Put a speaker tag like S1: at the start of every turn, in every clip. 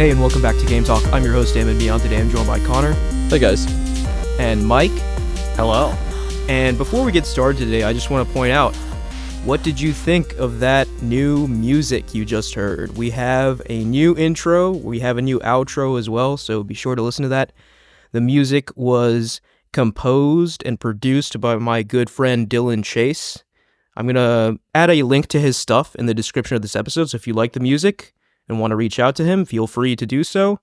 S1: Hey, and welcome back to Game Talk. I'm your host, Damon Beyond. Today I'm joined by Connor.
S2: Hey, guys.
S1: And Mike.
S3: Hello.
S1: And before we get started today, I just want to point out, what did you think of that new music you just heard? We have a new intro, we have a new outro as well, so be sure to listen to that. The music was composed and produced by my good friend Dylan.Chase. I'm going to add a link to his stuff in the description of this episode, so if you like the music and want to reach out to him, feel free to do so.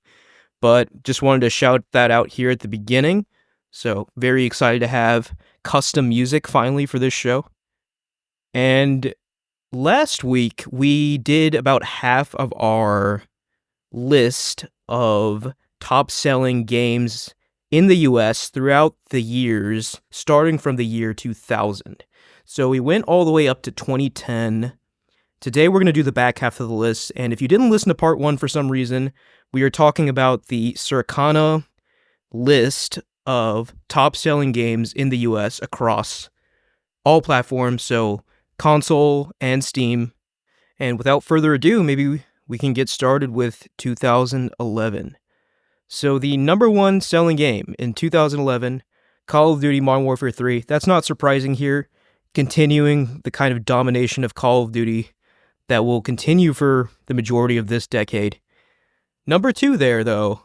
S1: But just wanted to shout that out here at the beginning. So very excited to have custom music finally for this show. And last week we did about half of our list of top selling games in the US throughout the years, starting from the year 2000. So we went all the way up to 2010. Today we're going to do the back half of the list, and if you didn't listen to part one for some reason, we are talking about the Circana list of top-selling games in the US across all platforms, so console and Steam. And without further ado, maybe we can get started with 2011. So the number one selling game in 2011, Call of Duty Modern Warfare 3. That's not surprising here, continuing the kind of domination of Call of Duty that will continue for the majority of this decade. Number two there, though,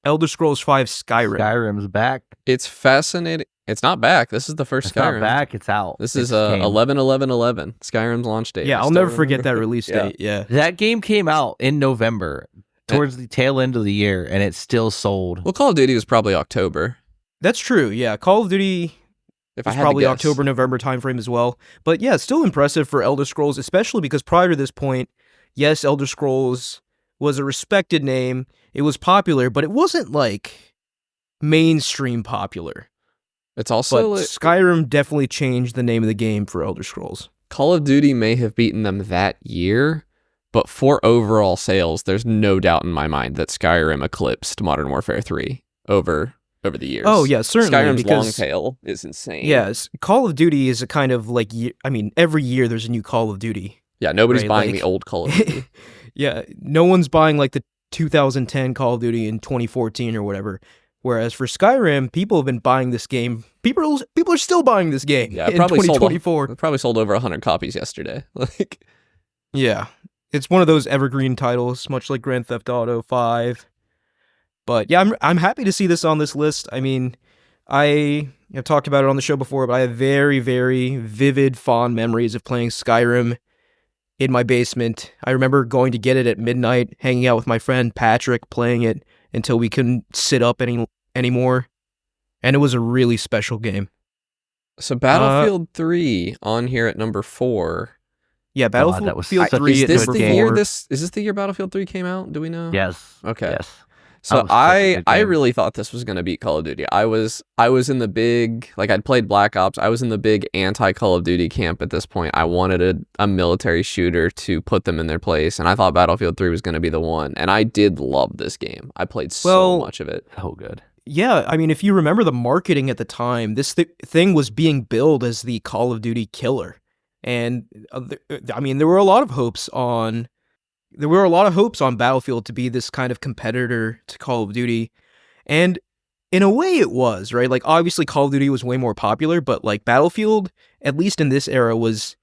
S1: Elder Scrolls V Skyrim.
S3: Skyrim's back.
S2: It's fascinating. It's not back. This is the first
S3: It's
S2: Skyrim.
S3: not back. It's out.
S2: This is 11/11/11. Skyrim's launch date.
S1: Yeah, I'll never forget that release date. Yeah.
S3: That game came out in November, towards the tail end of the year, and it's still sold.
S2: Well, Call of Duty was probably October.
S1: That's true. Yeah, Call of Duty
S2: If
S1: was
S2: I had
S1: probably
S2: to guess.
S1: October, November timeframe as well. But yeah, it's still impressive for Elder Scrolls, especially because prior to this point, yes, Elder Scrolls was a respected name. It was popular, but it wasn't like mainstream popular.
S2: It's also
S1: But Skyrim definitely changed the name of the game for Elder Scrolls.
S2: Call of Duty may have beaten them that year, but for overall sales, there's no doubt in my mind that Skyrim eclipsed Modern Warfare 3 over the years.
S1: Oh yeah, certainly.
S2: Skyrim's long
S1: because,
S2: tail is insane.
S1: yes, Call of Duty is a kind of like, every year there's a new Call of Duty.
S2: Yeah, nobody's
S1: Right,
S2: buying
S1: like-
S2: the old Call of Duty.
S1: Yeah, no one's buying like the 2010 Call of Duty in 2014 or whatever. Whereas for Skyrim, people have been buying this game. People are still buying this game
S2: Yeah, it
S1: in
S2: probably
S1: 2024.
S2: It probably sold over 100 copies yesterday. Like,
S1: Yeah, it's one of those evergreen titles, much like Grand Theft Auto 5. But yeah, I'm happy to see this on this list. I mean, I have talked about it on the show before, but I have very, very vivid, fond memories of playing Skyrim in my basement. I remember going to get it at midnight, hanging out with my friend Patrick, playing it until we couldn't sit up anymore. And it was a really special game.
S2: so Battlefield 3 on here at number 4.
S1: Yeah, Battlefield
S3: that was
S1: Field
S3: such a
S1: 3
S2: Is
S1: at
S2: this
S1: number
S2: the
S1: 4.
S2: year is this the year Battlefield 3 came out? Do we know?
S3: Yes.
S2: Okay.
S3: Yes.
S2: So
S3: That was such a good
S2: I
S3: game.
S2: really thought this was going to beat Call of Duty. I was in the big, like, I'd played Black Ops. I was in the big anti-Call of Duty camp at this point. I wanted a military shooter to put them in their place, and I thought Battlefield 3 was going to be the one. And I did love this game. I played so much of it.
S3: So good.
S1: Yeah, I mean, if you remember the marketing at the time, this thing was being billed as the Call of Duty killer. And, I mean, there were a lot of hopes on Battlefield to be this kind of competitor to Call of Duty. And in a way it was, right? Like, obviously Call of Duty was way more popular, but like Battlefield, at least in this era, was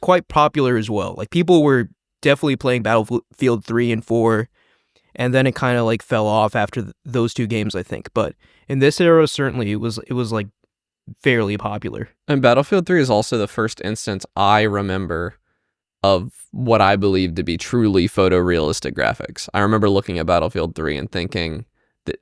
S1: quite popular as well. Like, people were definitely playing Battlefield 3 and 4, and then it kind of like fell off after those two games, I think. But in this era, certainly it was like fairly popular.
S2: And Battlefield 3 is also the first instance I remember of what I believe to be truly photorealistic graphics. I remember looking at Battlefield 3 and thinking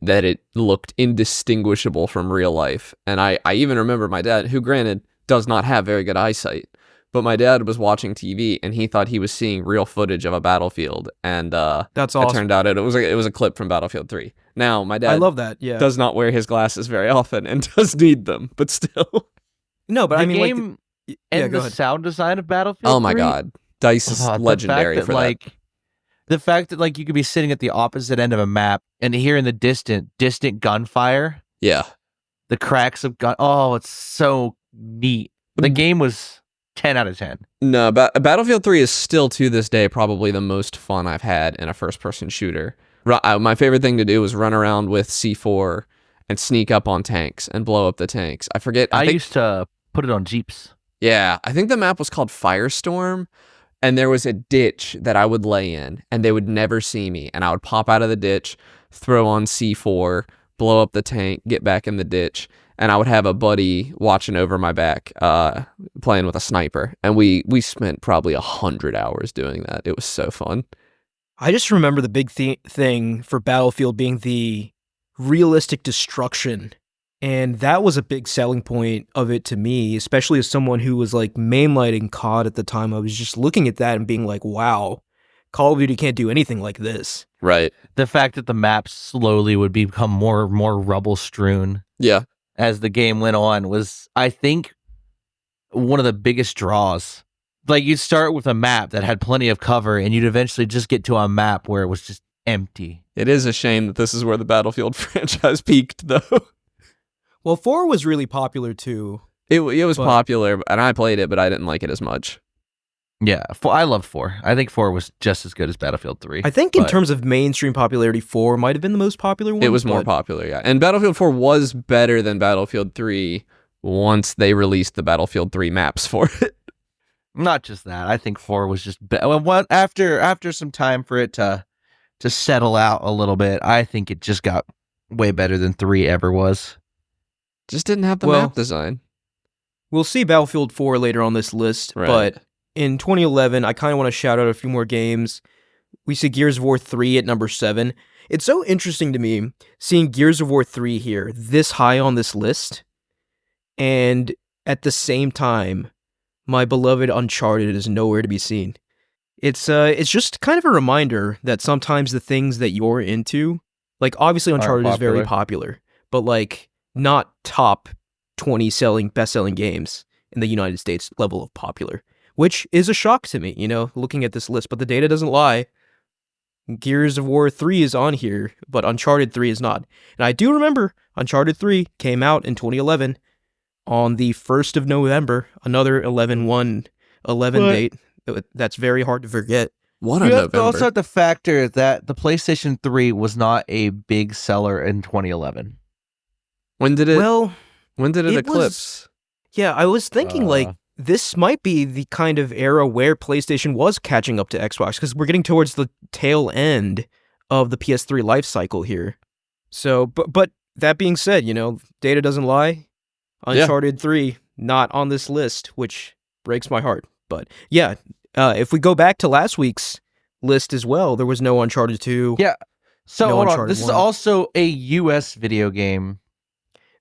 S2: that it looked indistinguishable from real life. And I even remember my dad, who granted does not have very good eyesight, but my dad was watching TV and he thought he was seeing real footage of a battlefield. And
S1: That's
S2: it
S1: awesome.
S2: turned out it was a clip from Battlefield 3. Now, my dad
S1: I love that. Yeah.
S2: does not wear his glasses very often and does need them, but still.
S1: No, but
S3: The
S1: I mean,
S3: game
S1: yeah,
S3: and
S1: go
S3: the
S1: ahead.
S3: sound design of Battlefield.
S2: Oh my
S3: 3,
S2: God. DICE is legendary for that.
S3: The fact that like you could be sitting at the opposite end of a map and hearing the distant gunfire,
S2: Yeah.
S3: the cracks of gun. Oh, it's so neat. The game was 10 out of 10.
S2: No, Battlefield 3 is still to this day probably the most fun I've had in a first-person shooter. My favorite thing to do was run around with C4 and sneak up on tanks and blow up the tanks. I forget.
S3: I
S2: think,
S3: used to put it on Jeeps.
S2: Yeah, I think the map was called Firestorm, and there was a ditch that I would lay in, and they would never see me. And I would pop out of the ditch, throw on C4, blow up the tank, get back in the ditch, and I would have a buddy watching over my back, playing with a sniper. And we spent probably 100 hours doing that. It was so fun.
S1: I just remember the big thing for Battlefield being the realistic destruction. And that was a big selling point of it to me, especially as someone who was like mainlighting COD at the time. I was just looking at that and being like, wow, Call of Duty can't do anything like this.
S2: Right.
S3: The fact that the maps slowly would become more and more rubble strewn.
S2: Yeah.
S3: As the game went on was, I think, one of the biggest draws. Like, you'd start with a map that had plenty of cover, and you'd eventually just get to a map where it was just empty.
S2: It is a shame that this is where the Battlefield franchise peaked, though.
S1: Well, 4 was really popular, too.
S2: It was popular, and I played it, but I didn't like it as much.
S3: Yeah, I loved 4. I think 4 was just as good as Battlefield 3.
S1: I think in terms of mainstream popularity, 4 might have been the most popular one.
S2: It was more popular, yeah. And Battlefield 4 was better than Battlefield 3 once they released the Battlefield 3 maps for it.
S3: Not just that. I think 4 was just after some time for it to settle out a little bit, I think it just got way better than 3 ever was.
S2: Just didn't have the map design.
S1: We'll see Battlefield 4 later on this list,
S2: Right.
S1: but in 2011, I kind of want to shout out a few more games. We see Gears of War 3 at number 7. It's so interesting to me seeing Gears of War 3 here, this high on this list, and at the same time, my beloved Uncharted is nowhere to be seen. It's just kind of a reminder that sometimes the things that you're into, like obviously Uncharted is very popular, but like not top 20 best-selling games in the United States level of popular, which is a shock to me, looking at this list, but the data doesn't lie. Gears of War 3 is on here, but Uncharted 3 is not. And I do remember Uncharted 3 came out in 2011 on the 1st of November, another 11/1/11 date. That's very hard to forget.
S2: What a
S3: You have
S2: November.
S3: to also have to factor that the PlayStation 3 was not a big seller in 2011.
S2: When did it
S1: it
S2: eclipse?
S1: Yeah, I was thinking this might be the kind of era where PlayStation was catching up to Xbox, because we're getting towards the tail end of the PS3 life cycle here. So, but that being said, data doesn't lie. Uncharted 3 not on this list, which breaks my heart. But yeah, if we go back to last week's list as well, there was no Uncharted 2.
S3: Yeah. So
S1: no
S3: hold on.
S1: Uncharted
S3: This
S1: 1.
S3: is also a US video game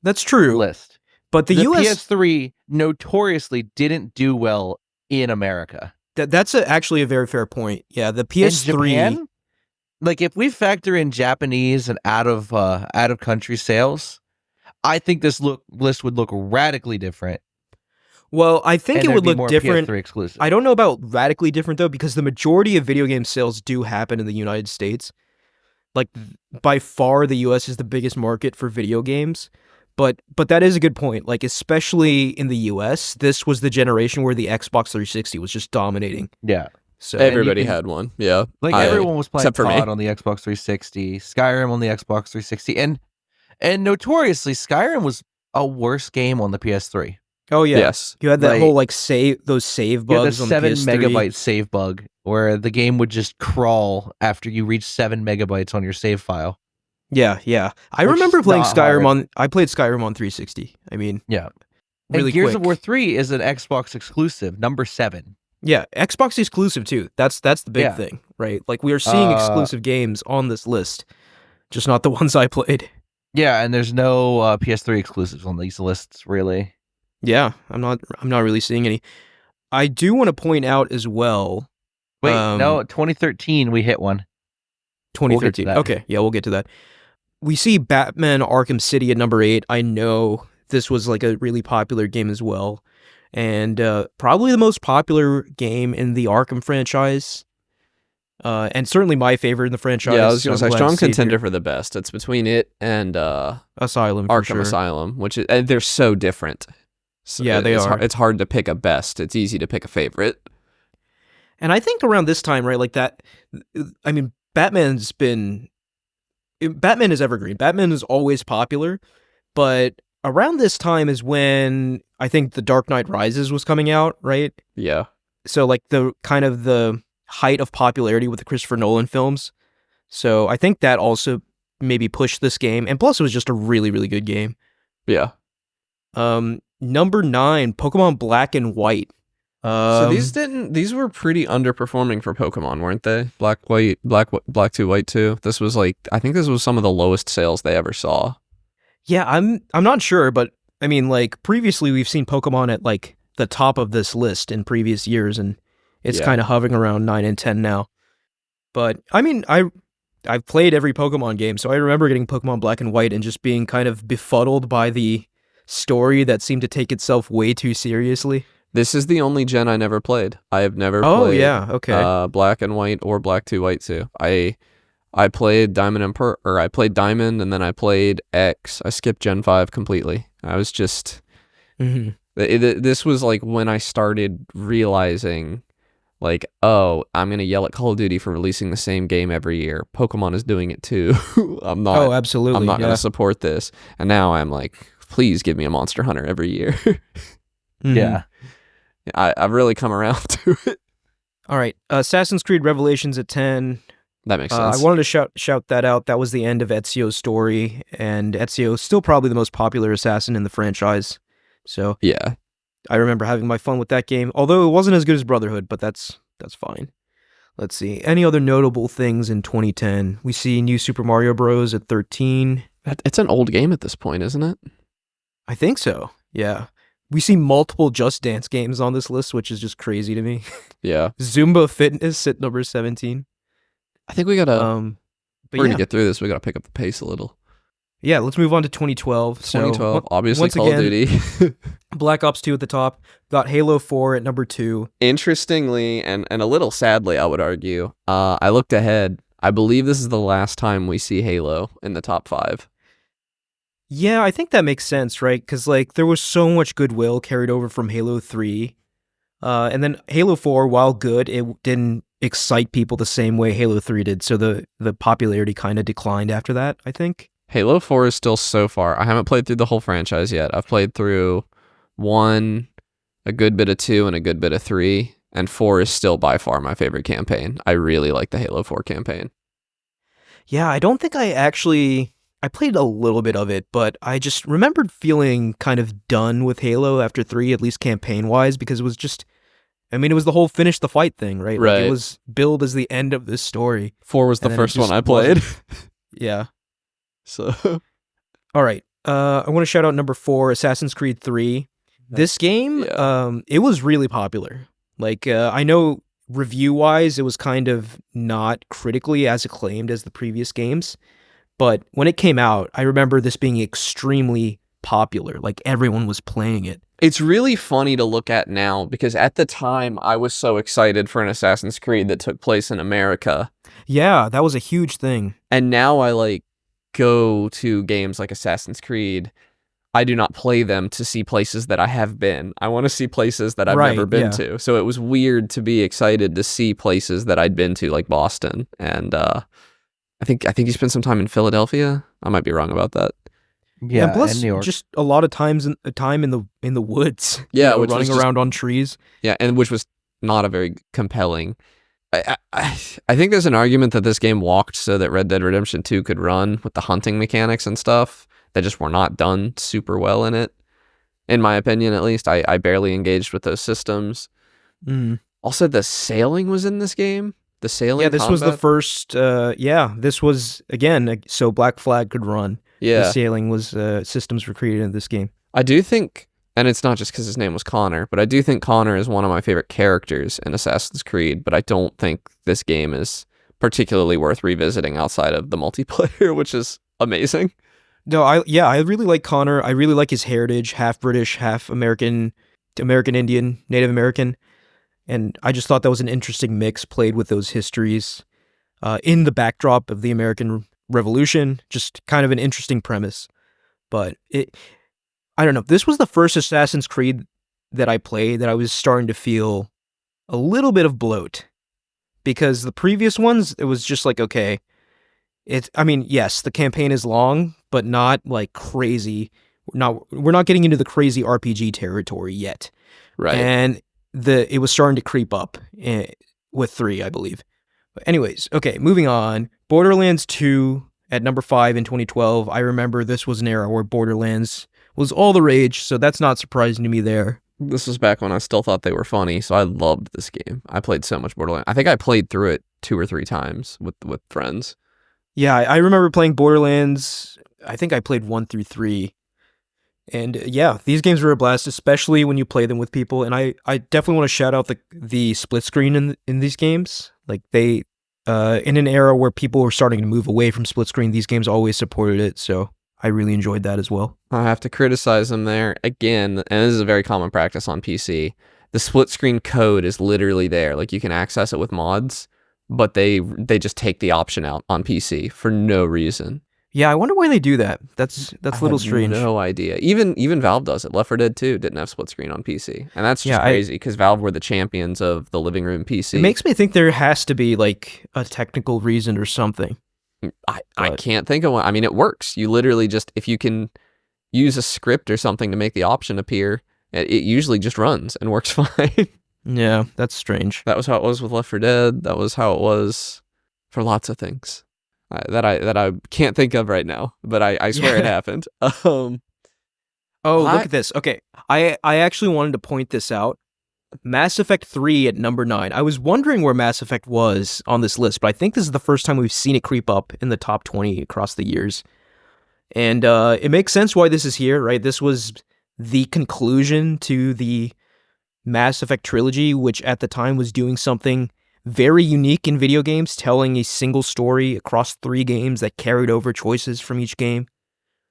S1: That's true.
S3: list.
S1: But the US
S3: PS3 notoriously didn't do well in America.
S1: that's actually a very fair point. Yeah, the PS3
S3: In Japan, like if we factor in Japanese and out of country sales, I think this list would look radically different.
S1: Well, I think
S3: And
S1: it
S3: there'd
S1: would
S3: be
S1: look
S3: more
S1: different.
S3: PS3 exclusive.
S1: I don't know about radically different though, because the majority of video game sales do happen in the United States. Like by far, the US is the biggest market for video games. But that is a good point. Like especially in the US, this was the generation where the Xbox 360 was just dominating.
S3: Yeah.
S1: So
S2: Everybody had one. Yeah.
S3: Like everyone was playing
S2: except for me.
S3: COD on the Xbox 360, Skyrim on the Xbox 360, and notoriously Skyrim was a worse game on the PS3.
S1: Oh yeah,
S2: Yes.
S1: You had that
S3: Like-
S1: whole like those save
S3: You had
S1: bugs
S3: the
S1: on the
S3: 7
S1: PS3.
S3: megabyte save bug where the game would just crawl after you reach 7 megabytes on your save file.
S1: Yeah. I
S3: Which
S1: remember
S3: is
S1: playing
S3: not
S1: Skyrim
S3: hard.
S1: I played Skyrim on 360. I mean,
S3: Yeah.
S1: really
S3: and Gears
S1: quick.
S3: of War 3 is an Xbox exclusive, number 7.
S1: Yeah, Xbox exclusive too. That's the big
S3: Yeah.
S1: thing, right? Like we are seeing exclusive games on this list, just not the ones I played.
S3: Yeah, and there's no PS3 exclusives on these lists, really.
S1: Yeah, I'm not really seeing any. I do want to point out as well.
S3: Wait, no, 2013 we hit one.
S1: 2013.
S3: that.
S1: Okay, yeah, we'll get to that. We see Batman Arkham City at number 8. I know this was like a really popular game as well, and probably the most popular game in the Arkham franchise, and certainly my favorite in the franchise.
S2: Yeah, I was going to
S1: I'm
S2: say
S1: glad to
S2: strong
S1: see it
S2: contender
S1: here.
S2: for the best. It's between it and
S1: Asylum, for
S2: Arkham
S1: sure.
S2: Asylum, which is, and they're so different. So
S1: Yeah, they are.
S2: It's hard to pick a best. It's easy to pick a favorite.
S1: And I think around this time, right, like that, I mean, Batman's been Batman is evergreen. Batman is always popular, but around this time is when I think The Dark Knight Rises was coming out, right?
S2: Yeah.
S1: So like the kind of the height of popularity with the Christopher Nolan films. So I think that also maybe pushed this game, and plus it was just a really, really good game.
S2: Yeah.
S1: Number 9, Pokemon Black and White.
S2: So these were pretty underperforming for Pokemon, weren't they? Black 2, White 2. This was like, I think this was some of the lowest sales they ever saw.
S1: Yeah, I'm not sure, but I mean, like previously we've seen Pokemon at like the top of this list in previous years, and it's kind of hovering around 9 and 10 now. But I mean, I've played every Pokemon game, so I remember getting Pokemon Black and White and just being kind of befuddled by the story that seemed to take itself way too seriously.
S2: This is the only gen I never played. I have never played.
S1: Oh yeah, okay.
S2: Black and White or Black 2, White 2. I played Diamond and I played Diamond, and then I played X. I skipped Gen 5 completely. I was just this was like when I started realizing, like, oh, I'm gonna yell at Call of Duty for releasing the same game every year. Pokemon is doing it too. I'm not.
S1: Oh, absolutely.
S2: I'm not gonna support this. And now I'm like, please give me a Monster Hunter every year.
S3: Yeah.
S2: I've really come around to it.
S1: All right, Assassin's Creed Revelations at 10.
S2: That makes sense.
S1: I wanted to shout that out. That was the end of Ezio's story, and Ezio is still probably the most popular assassin in the franchise. So
S2: yeah,
S1: I remember having my fun with that game, although it wasn't as good as Brotherhood, but that's fine. Let's see. Any other notable things in 2010? We see New Super Mario Bros. At 13.
S2: It's an old game at this point, isn't it?
S1: I think so, yeah. We see multiple Just Dance games on this list, which is just crazy to me.
S2: Yeah.
S1: Zumba Fitness at number 17.
S2: I think we gotta, we're gonna
S1: yeah.
S2: get through this. We gotta pick up the pace a little.
S1: Yeah, let's move on to 2012.
S2: 2012,
S1: So,
S2: obviously
S1: once
S2: Call of
S1: again,
S2: Duty.
S1: Black Ops 2 at the top. Got Halo 4 at number 2.
S2: Interestingly, and a little sadly, I would argue, I looked ahead. I believe this is the last time we see Halo in the top 5.
S1: Yeah, I think that makes sense, right? Because like there was so much goodwill carried over from Halo 3. And then Halo 4, while good, it didn't excite people the same way Halo 3 did. So the popularity kind of declined after that, I think.
S2: Halo 4 is still so far. I haven't played through the whole franchise yet. I've played through 1, a good bit of 2, and a good bit of 3. And 4 is still by far my favorite campaign. I really like the Halo 4 campaign.
S1: Yeah, I don't think I played a little bit of it, but I just remembered feeling kind of done with Halo after 3, at least campaign-wise, because it was just, I mean, it was the whole finish the fight thing, right?
S2: Right.
S1: Like, it was billed as the end of this story.
S2: 4 was the first one I played.
S1: Yeah.
S2: So,
S1: all right. I want to shout out number 4, Assassin's Creed 3. This game, it was really popular. Like, I know review-wise, it was kind of not critically as acclaimed as the previous games, but when it came out, I remember this being extremely popular. Like, everyone was playing it.
S2: it's really funny to look at now because at the time I was so excited for an Assassin's Creed that took place in America.
S1: Yeah, that was a huge thing.
S2: And now I like go to games like Assassin's Creed. I do not play them to see places that I have been. I want to see places that I've never been to. So it was weird to be excited to see places that I'd been to, like Boston. And I think you spent some time in Philadelphia. I might be wrong about that.
S1: Yeah, and plus
S3: and New York.
S1: just a lot of time in the woods.
S2: Yeah,
S1: you know,
S2: which was
S1: running
S2: just-
S1: around on trees.
S2: Yeah, and which was not a very compelling. I think there's an argument that this game walked so that Red Dead Redemption 2 could run with the hunting mechanics and stuff that just were not done super well in it. In my opinion, at least, I barely engaged with those systems.
S1: Mm.
S2: Also, the sailing was in this game. The sailing.
S1: Yeah, this was the
S2: combat?
S1: first. This was again so Black Flag could run.
S2: Yeah,
S1: The sailing was systems were created in this game.
S2: I do think, and it's not just because his name was Connor, but I do think Connor is one of my favorite characters in Assassin's Creed, but I don't think this game is particularly worth revisiting outside of the multiplayer, which is amazing.
S1: No, I really like Connor. I really like his heritage, half British, half American, American Indian, Native American. And I just thought that was an interesting mix played with those histories in the backdrop of the American Revolution. Just kind of an interesting premise. But I don't know. This was the first Assassin's Creed that I played that I was starting to feel a little bit of bloat. Because the previous ones, it was just like, okay, I mean, yes, the campaign is long, but not like crazy. We're not getting into the crazy RPG territory yet.
S2: Right.
S1: And it was starting to creep up with 3, I believe. But anyways, okay, moving on. Borderlands 2 at number 5 in 2012. I remember this was an era where Borderlands was all the rage, so that's not surprising to me there.
S2: This was back when I still thought they were funny, so I loved this game. I played so much Borderlands. I think I played through it 2 or 3 times with friends.
S1: Yeah, I remember playing Borderlands. I think I played 1 through 3. And yeah, these games were a blast, especially when you play them with people. And I definitely want to shout out the split screen in these games. Like they, in an era where people were starting to move away from split screen, these games always supported it. So I really enjoyed that as well.
S2: I have to criticize them there again, and this is a very common practice on PC. The split screen code is literally there. Like you can access it with mods, but they just take the option out on PC for no reason.
S1: Yeah, I wonder why they do that. That's a little strange.
S2: No idea. Even Valve does it. Left 4 Dead 2 didn't have split screen on PC, and that's just crazy because Valve were the champions of the living room PC.
S1: It makes me think there has to be like a technical reason or something.
S2: I can't think of one. I mean, it works. You literally just, if you can use a script or something to make the option appear, it usually just runs and works fine.
S1: Yeah, that's strange.
S2: That was how it was with Left 4 Dead. That was how it was for lots of things that I can't think of right now, but I swear it happened.
S1: Look at this. Okay, I actually wanted to point this out. Mass Effect 3 at number 9. I was wondering where Mass Effect was on this list, but I think this is the first time we've seen it creep up in the top 20 across the years. And it makes sense why this is here, right? This was the conclusion to the Mass Effect trilogy, which at the time was doing something very unique in video games, telling a single story across 3 games that carried over choices from each game.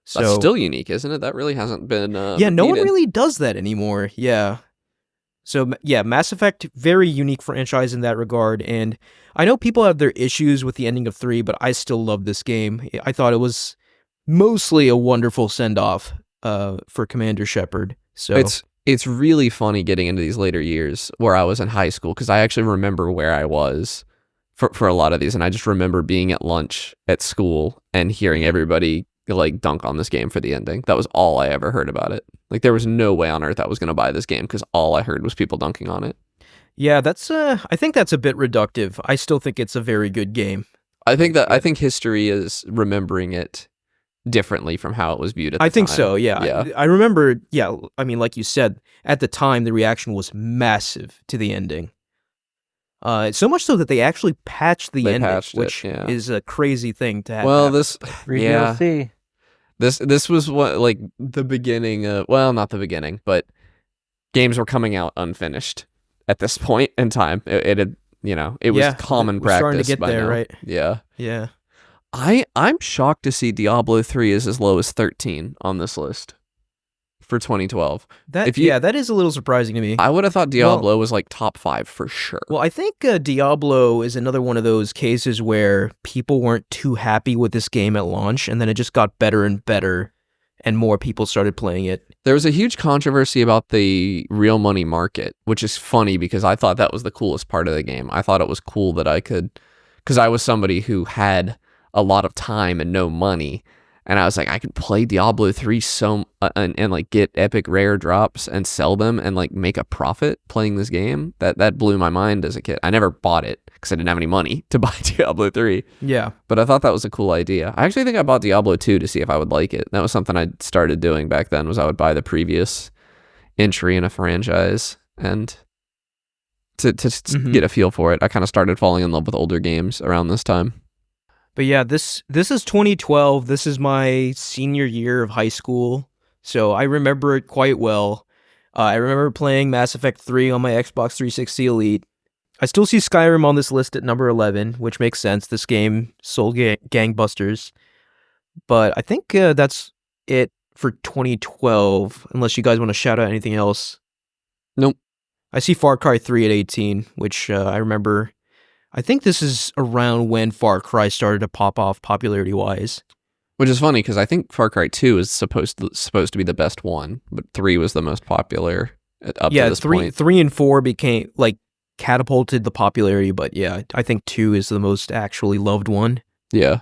S1: So,
S2: that's still unique, isn't it? That really hasn't been
S1: yeah, no one really does that anymore. Yeah. So yeah, Mass Effect, very unique franchise in that regard, and I know people have their issues with the ending of 3, but I still love this game. I thought it was mostly a wonderful send-off for Commander Shepard. So
S2: it's really funny getting into these later years where I was in high school, because I actually remember where I was for a lot of these, and I just remember being at lunch at school and hearing everybody like dunk on this game for the ending. That was all I ever heard about it. Like there was no way on earth I was going to buy this game because all I heard was people dunking on it.
S1: Yeah, that's I think that's a bit reductive. I still think it's a very good game.
S2: I think history is remembering it differently from how it was viewed at the time.
S1: I think so, yeah. I remember, yeah, I mean, like you said, at the time, the reaction was massive to the ending. So much so that they actually patched the ending, which is a crazy thing to have.
S2: Well,
S3: DLC.
S2: This was what, like, the beginning of, well, not the beginning, but games were coming out unfinished at this point in time. It had, it was common practice
S1: starting to get
S2: by
S1: there,
S2: now.
S1: right?
S2: Yeah. I'm shocked to see Diablo 3 is as low as 13 on this list for 2012.
S1: That is a little surprising to me.
S2: I would have thought Diablo was like top 5 for sure.
S1: Well, I think Diablo is another one of those cases where people weren't too happy with this game at launch, and then it just got better and better, and more people started playing it.
S2: There was a huge controversy about the real money market, which is funny because I thought that was the coolest part of the game. I thought it was cool that I could, because I was somebody who had a lot of time and no money, and I was like, I could play Diablo 3 and like get epic rare drops and sell them and like make a profit playing this game. That blew my mind as a kid. I never bought it because I didn't have any money to buy Diablo 3.
S1: Yeah.
S2: But I thought that was a cool idea. I actually think I bought Diablo 2 to see if I would like it. That was something I started doing back then, was I would buy the previous entry in a franchise and to get a feel for it. I kind of started falling in love with older games around this time.
S1: But yeah, this is 2012. This is my senior year of high school, so I remember it quite well. I remember playing Mass Effect 3 on my Xbox 360 Elite. I still see Skyrim on this list at number 11, which makes sense. This game sold gangbusters. But I think that's it for 2012, unless you guys want to shout out anything else.
S2: Nope.
S1: I see Far Cry 3 at 18, which I remember. I think this is around when Far Cry started to pop off popularity-wise.
S2: Which is funny, because I think Far Cry 2 is supposed to be the best one, but 3 was the most popular up to this point. Yeah,
S1: 3 and 4 became, like, catapulted the popularity, but yeah, I think 2 is the most actually loved one.
S2: Yeah.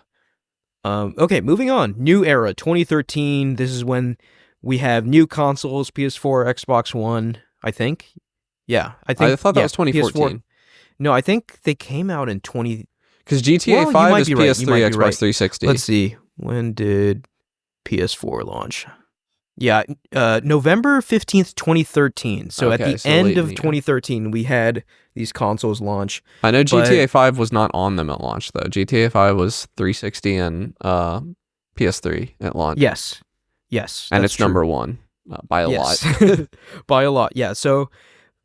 S1: Okay, moving on. New era, 2013. This is when we have new consoles, PS4, Xbox One, I think. Yeah, I think.
S2: I thought that
S1: yeah,
S2: was 2014.
S1: PS4. No, I think they came out in 20.
S2: Because GTA
S1: Well, you
S2: 5
S1: might
S2: is
S1: be right. You
S2: PS3,
S1: might be
S2: Xbox
S1: right.
S2: 360.
S1: Let's see. When did PS4 launch? Yeah, November 15th, 2013. So at
S2: Okay,
S1: the
S2: so
S1: end
S2: late in
S1: of
S2: the year.
S1: 2013, we had these consoles launch.
S2: I know
S1: but-
S2: GTA 5 was not on them at launch, though. GTA 5 was 360 and PS3 at launch.
S1: Yes.
S2: And
S1: that's
S2: it's
S1: true.
S2: number one by a lot.
S1: By a lot, yeah. So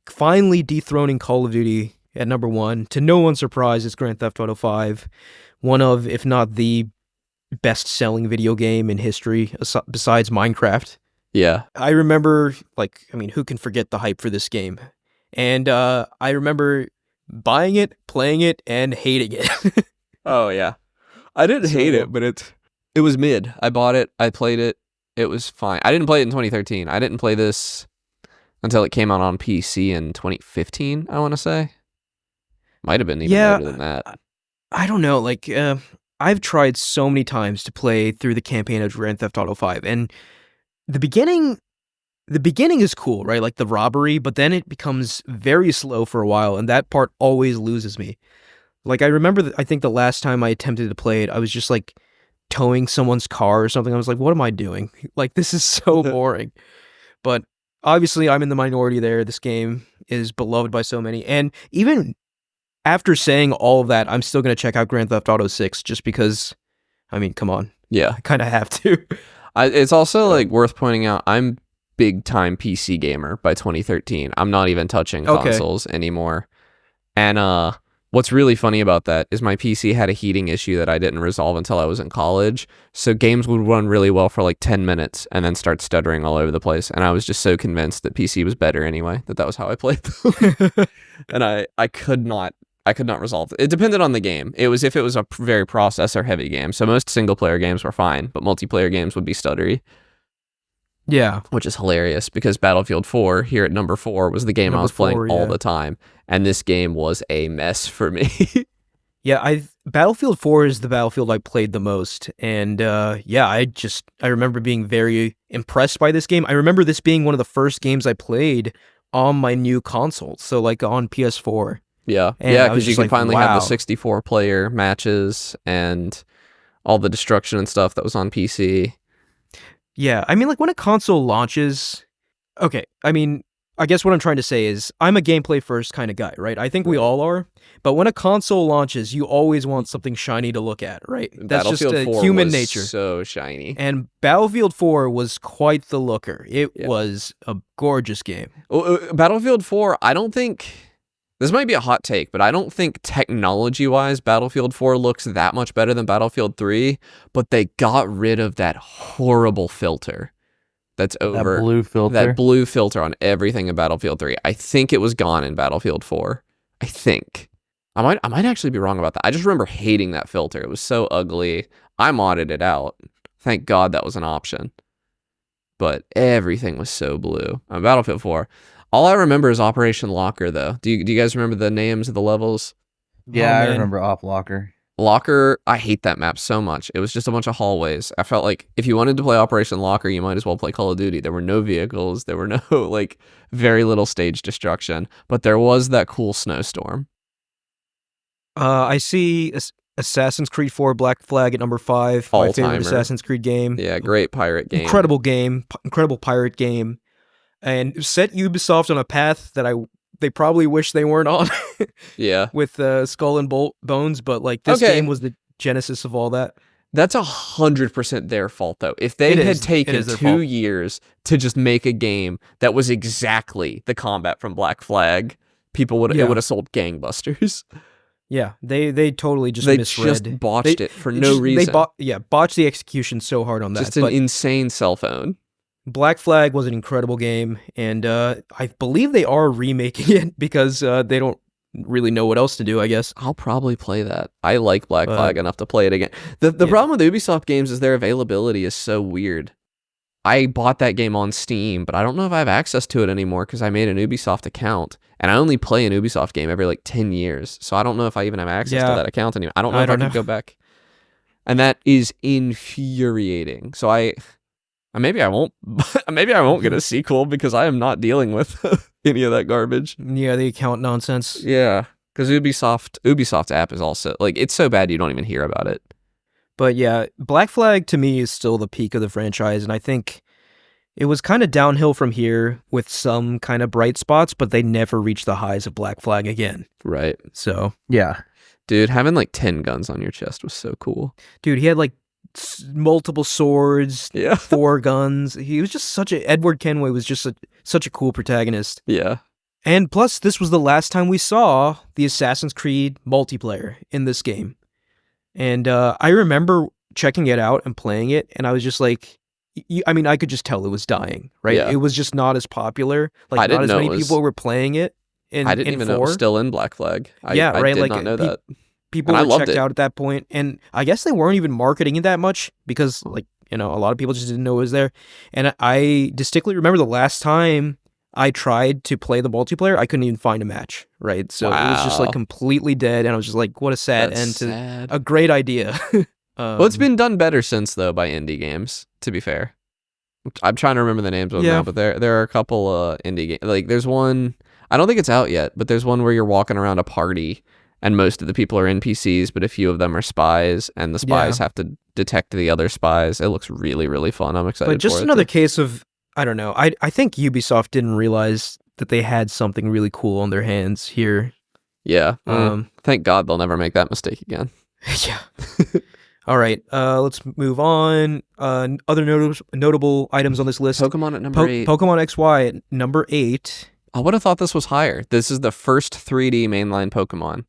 S1: finally dethroning Call of Duty at number one. To no one's surprise, it's Grand Theft Auto 5. One of, if not the best-selling video game in history besides Minecraft.
S2: Yeah.
S1: I remember, who can forget the hype for this game? And I remember buying it, playing it, and hating it.
S2: Oh, yeah. I didn't hate it, but it was mid. I bought it. I played it. It was fine. I didn't play it in 2013. I didn't play this until it came out on PC in 2015, I want to say. Might have been even later than that.
S1: I don't know. I've tried so many times to play through the campaign of Grand Theft Auto 5, and the beginning is cool, right? Like the robbery, but then it becomes very slow for a while, and that part always loses me. Like, I remember, I think the last time I attempted to play it, I was just like towing someone's car or something. I was like, what am I doing? Like, this is so boring. But obviously, I'm in the minority there. This game is beloved by so many. And even after saying all of that, I'm still going to check out Grand Theft Auto 6 just because, I mean, come on.
S2: Yeah.
S1: I kind of have to.
S2: It's also worth pointing out, I'm big time PC gamer by 2013. I'm not even touching consoles anymore. And what's really funny about that is my PC had a heating issue that I didn't resolve until I was in college. So games would run really well for 10 minutes and then start stuttering all over the place. And I was just so convinced that PC was better anyway, that was how I played them. And I could not resolve it. It depended on the game. It was if it was a very processor heavy game. So most single player games were fine, but multiplayer games would be stuttery.
S1: Yeah.
S2: Which is hilarious because Battlefield 4 here at number 4 was the game I was playing all the time. And this game was a mess for me.
S1: Yeah, Battlefield 4 is the Battlefield I played the most. And I remember being very impressed by this game. I remember this being one of the first games I played on my new console. So on PS4.
S2: Yeah, because you can finally have the 64-player matches and all the destruction and stuff that was on PC.
S1: Yeah, I mean, when a console launches... Okay, I mean, I guess what I'm trying to say is I'm a gameplay first kind of guy, right? I think we all are. But when a console launches, you always want something shiny to look at, right? That's just human nature.
S2: So shiny.
S1: And Battlefield 4 was quite the looker. It was a gorgeous game.
S2: Battlefield 4, I don't think... This might be a hot take, but I don't think technology-wise Battlefield 4 looks that much better than Battlefield 3, but they got rid of that horrible filter that's over. That blue filter on everything in Battlefield 3. I think it was gone in Battlefield 4. I think. I might actually be wrong about that. I just remember hating that filter. It was so ugly. I modded it out. Thank God that was an option. But everything was so blue on Battlefield 4. All I remember is Operation Locker, though. Do you guys remember the names of the levels?
S3: Yeah, I remember Op Locker.
S2: Locker, I hate that map so much. It was just a bunch of hallways. I felt like if you wanted to play Operation Locker, you might as well play Call of Duty. There were no vehicles. There were no, very little stage destruction. But there was that cool snowstorm.
S1: I see Assassin's Creed 4 Black Flag at number 5. My favorite Assassin's Creed game.
S2: Yeah, great pirate game.
S1: Incredible game. Incredible pirate game. And set Ubisoft on a path that they probably wish they weren't on.
S2: Yeah.
S1: With Skull and Bones, but this game was the genesis of all that.
S2: That's 100% their fault, though. If they had taken 2 years to just make a game that was exactly the combat from Black Flag, it would have sold gangbusters.
S1: Yeah, they totally just misread.
S2: They just botched it for no reason.
S1: They botched the execution so hard on that.
S2: Just an insane cell phone.
S1: Black Flag was an incredible game, and I believe they are remaking it because they don't really know what else to do, I guess.
S2: I'll probably play that. I like Black Flag enough to play it again. The problem with Ubisoft games is their availability is so weird. I bought that game on Steam, but I don't know if I have access to it anymore because I made an Ubisoft account, and I only play an Ubisoft game every 10 years, so I don't know if I even have access to that account anymore. I don't know if I can go back. And that is infuriating. So maybe I won't get a sequel because I am not dealing with any of that garbage.
S1: Yeah, the account nonsense.
S2: Yeah, because Ubisoft's app is also like, it's so bad you don't even hear about it.
S1: But yeah, Black Flag to me is still the peak of the franchise, and I think it was kind of downhill from here with some kind of bright spots, but they never reached the highs of Black Flag again.
S2: Right.
S1: So,
S3: Yeah.
S2: Dude, having like 10 guns on your chest was so cool.
S1: dude, he had like multiple swords,
S2: Yeah.
S1: 4 guns. He was just Edward Kenway was just such a cool protagonist.
S2: Yeah.
S1: And plus, this was the last time we saw the Assassin's Creed multiplayer in this game. And I remember checking it out and playing it, and I was just like, I mean, I could just tell it was dying, right?
S2: Yeah.
S1: It was just not as popular.
S2: I
S1: Like,
S2: didn't
S1: not as
S2: know
S1: many
S2: it was-
S1: people were playing it in
S2: I didn't even know it
S1: 4.
S2: was still in Black Flag. I did
S1: Like,
S2: not know that.
S1: People
S2: And I
S1: were
S2: loved
S1: checked
S2: it.
S1: out at that point, and I guess they weren't even marketing it that much because, like, you know, a lot of people just didn't know it was there. And I distinctly remember the last time I tried to play the multiplayer, I couldn't even find a match, right? So it was just like
S2: Wow.
S1: completely dead, and I was just like, what a sad
S2: That's
S1: end to
S2: sad.
S1: a great idea.
S2: Well, it's been done better since, though, by indie games, to be fair. I'm trying to remember the names of them
S1: Yeah.
S2: now, but there are a couple indie games. Like, there's one, I don't think it's out yet, but there's one where you're walking around a party, and most of the people are NPCs, but a few of them are spies, and the spies have to detect the other spies. It looks really, really fun. I'm excited
S1: But just
S2: for it.
S1: another case of, I don't know, I think Ubisoft didn't realize that they had something really cool on their hands here.
S2: Yeah.
S1: Um,
S2: Thank God they'll never make that mistake again.
S1: Yeah. All right, let's move on. Other notable items on this list.
S2: Pokemon at number 8.
S1: Pokemon XY at number 8.
S2: I would have thought this was higher. This is the first 3D mainline Pokemon.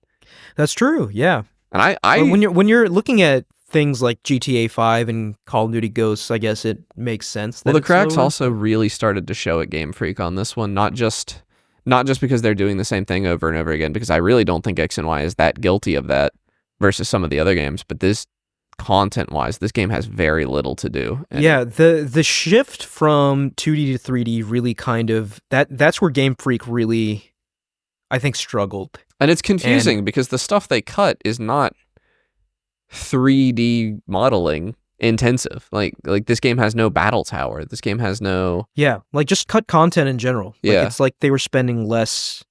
S1: That's true. Yeah.
S2: And
S1: When you're looking at things like GTA 5 and Call of Duty Ghosts, I guess it makes sense.
S2: Well,
S1: that
S2: the
S1: it's
S2: cracks
S1: lower.
S2: also really started to show at Game Freak on this one, not just because they're doing the same thing over and over again, because I really don't think X and Y is that guilty of that versus some of the other games, but this content-wise, this game has very little to do. And
S1: Yeah, the shift from 2D to 3D really kind of that's where Game Freak really, I think, struggled.
S2: And it's confusing because the stuff they cut is not 3D modeling intensive. Like this game has no battle tower. This game has no...
S1: Yeah, like just cut content in general. Like,
S2: Yeah.
S1: it's like they were spending less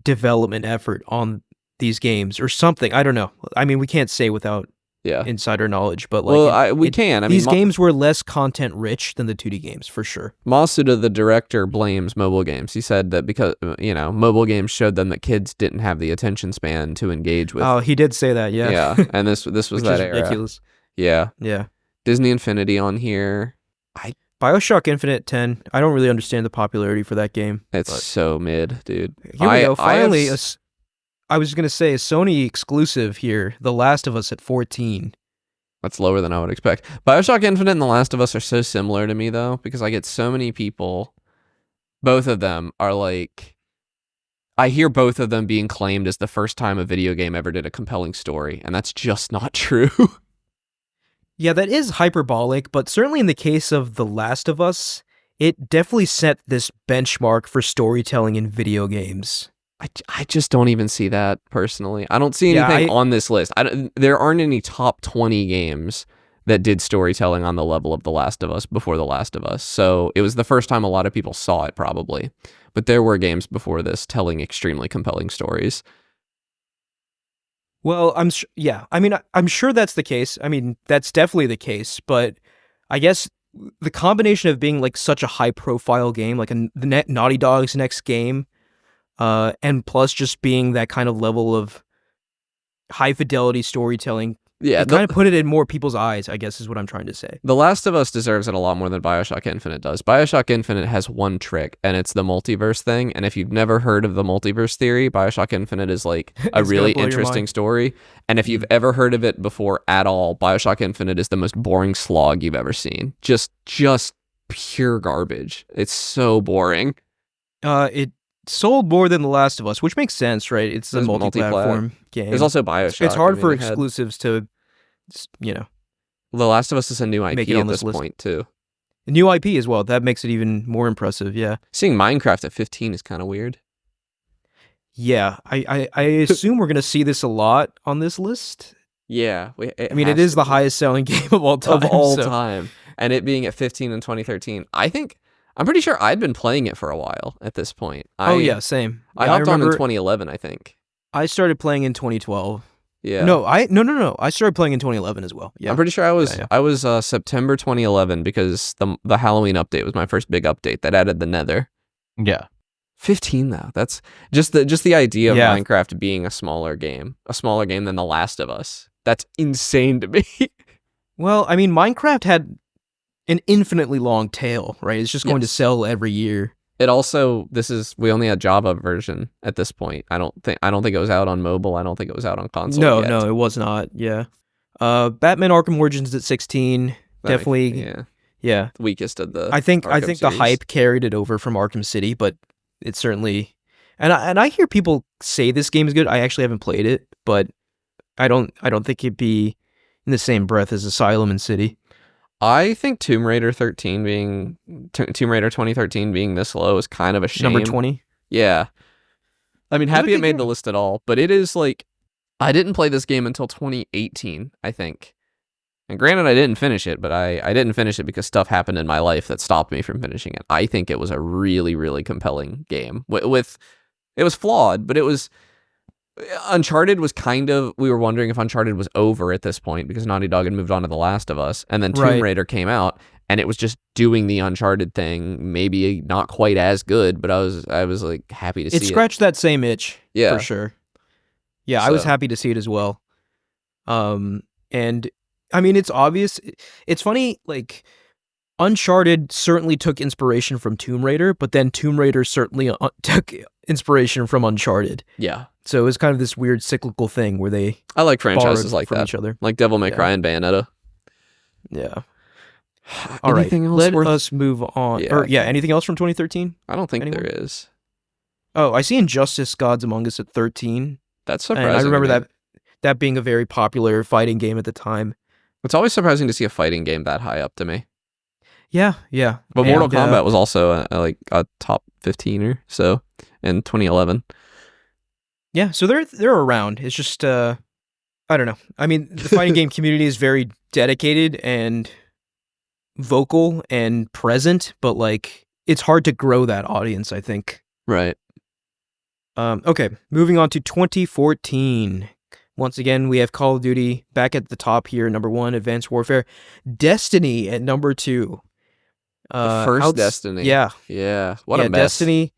S1: development effort on these games or something. I don't know. I mean, we can't say without
S2: Yeah.
S1: insider knowledge, but like
S2: Well, we can. I mean,
S1: these games were less content rich than the 2D games for sure.
S2: Masuda, the director, blames mobile games. He said that because, mobile games showed them that kids didn't have the attention span to engage with.
S1: Oh, he did say that. Yeah.
S2: Yeah, and this was
S1: Which
S2: that
S1: is
S2: era.
S1: ridiculous.
S2: Yeah.
S1: Yeah.
S2: Disney Infinity on here.
S1: BioShock Infinite 10. I don't really understand the popularity for that game.
S2: It's
S1: but
S2: so mid, dude.
S1: here we go. Finally,
S2: I have
S1: I was going to say a Sony exclusive here. The Last of Us at 14.
S2: that's lower than I would expect. BioShock Infinite and The Last of Us are so similar to me, though, because I get so many people. Both of them are like... I hear both of them being claimed as the first time a video game ever did a compelling story, and that's just not true.
S1: Yeah, that is hyperbolic, but certainly in the case of The Last of Us, it definitely set this benchmark for storytelling in video games.
S2: I just don't even see that personally. I don't see
S1: Yeah,
S2: anything on this list. There aren't any top 20 games that did storytelling on the level of The Last of Us before The Last of Us. So it was the first time a lot of people saw it, probably. But there were games before this telling extremely compelling stories.
S1: Well, I'm sure that's the case. I mean, that's definitely the case, but I guess the combination of being like such a high profile game, like the Naughty Dog's next game, and plus just being that kind of level of high fidelity storytelling,
S2: Yeah,
S1: it kind of put it in more people's eyes, I guess is what I'm trying to say.
S2: The Last of Us deserves it a lot more than BioShock Infinite does. BioShock Infinite has one trick, and it's the multiverse thing. And if you've never heard of the multiverse theory, BioShock Infinite is like a really
S1: blow your
S2: interesting
S1: mind.
S2: story. And if you've ever heard of it before at all, BioShock Infinite is the most boring slog you've ever seen. Just pure garbage. It's so boring.
S1: It sold more than The Last of Us, which makes sense, right? It's a
S2: There's
S1: multi-platform game.
S2: There's also BioShock.
S1: It's hard
S2: I mean,
S1: for
S2: they had-
S1: exclusives to,
S2: The Last of Us is a new IP
S1: Make it on
S2: at
S1: this
S2: this
S1: list.
S2: point, too.
S1: a new IP as well. That makes it even more impressive. Yeah.
S2: Seeing Minecraft at 15 is kind of weird.
S1: Yeah, I assume we're gonna see this a lot on this list.
S2: Yeah,
S1: I mean, it is the highest selling game of all time.
S2: of all
S1: so-
S2: time, and it being at 15 in 2013. I'm pretty sure I'd been playing it for a while at this point.
S1: Oh yeah, same.
S2: I
S1: Yeah,
S2: hopped on in
S1: remember
S2: 2011, I think.
S1: I started playing in 2012.
S2: Yeah.
S1: No, no. I started playing in 2011 as well. Yeah.
S2: I'm pretty sure
S1: Yeah.
S2: I was September 2011 because the Halloween update was my first big update that added the Nether.
S3: Yeah.
S2: 15 though. That's just the idea of
S1: Yeah.
S2: Minecraft being a smaller game than The Last of Us. That's insane to me.
S1: Well, I mean, Minecraft had an infinitely long tail, right? It's just going to
S2: Yes.
S1: sell every year.
S2: It also we only had Java version at this point. I don't think it was out on mobile. I don't think it was out on console.
S1: No,
S2: yet.
S1: no, it was not. Yeah. Batman Arkham Origins at 16.
S2: That
S1: Definitely.
S2: makes-
S1: Yeah.
S2: the weakest of the.
S1: I think
S2: Arkham
S1: the
S2: series.
S1: hype carried it over from Arkham City, but it certainly and I hear people say this game is good. I actually haven't played it, but I don't think it'd be in the same breath as Asylum and City.
S2: I think Tomb Raider 2013 being this low is kind of a shame.
S1: Number 20.
S2: Yeah. I mean,
S1: It was a
S2: happy it
S1: good
S2: made
S1: game.
S2: the list at all, but it is like I didn't play this game until 2018, I think. And granted, I didn't finish it, but I didn't finish it because stuff happened in my life that stopped me from finishing it. I think it was a really, really compelling game. It was flawed, but it was Uncharted was we were wondering if Uncharted was over at this point because Naughty Dog had moved on to The Last of Us, and then Tomb
S1: Right.
S2: Raider came out, and it was just doing the Uncharted thing, maybe not quite as good, but I was like happy to
S1: It
S2: see
S1: scratched that same itch
S2: Yeah.
S1: for sure. Yeah, I was
S2: So-
S1: happy to see it as well. And I mean, it's obvious. It's funny, like Uncharted certainly took inspiration from Tomb Raider, but then Tomb Raider certainly took inspiration from Uncharted.
S2: Yeah.
S1: So it was kind of this weird cyclical thing where they
S2: I like franchises
S1: borrowed
S2: like
S1: from
S2: that,
S1: each other.
S2: like Devil May
S1: Yeah.
S2: Cry and Bayonetta.
S1: Yeah. All right.
S2: Anything else
S1: Let
S2: worth-
S1: us move on.
S2: Yeah.
S1: Anything else from 2013?
S2: I don't think
S1: Anyone?
S2: there is.
S1: Oh, I see Injustice: Gods Among Us at 13.
S2: That's
S1: And
S2: surprising.
S1: I remember
S2: to me.
S1: that being a very popular fighting game at the time.
S2: It's always surprising to see a fighting game that high up to me.
S1: Yeah, yeah.
S2: But Mortal
S1: And,
S2: Kombat was also a top 15 or so in 2011.
S1: Yeah, so they're around. It's just I don't know. I mean, the fighting game community is very dedicated and vocal and present, but like it's hard to grow that audience, I think.
S2: Right.
S1: Okay, moving on to 2014. Once again, we have Call of Duty back at the top here, number 1, Advanced Warfare. Destiny at number 2.
S2: The first Destiny.
S1: Yeah.
S2: Yeah. What a mess.
S1: Destiny.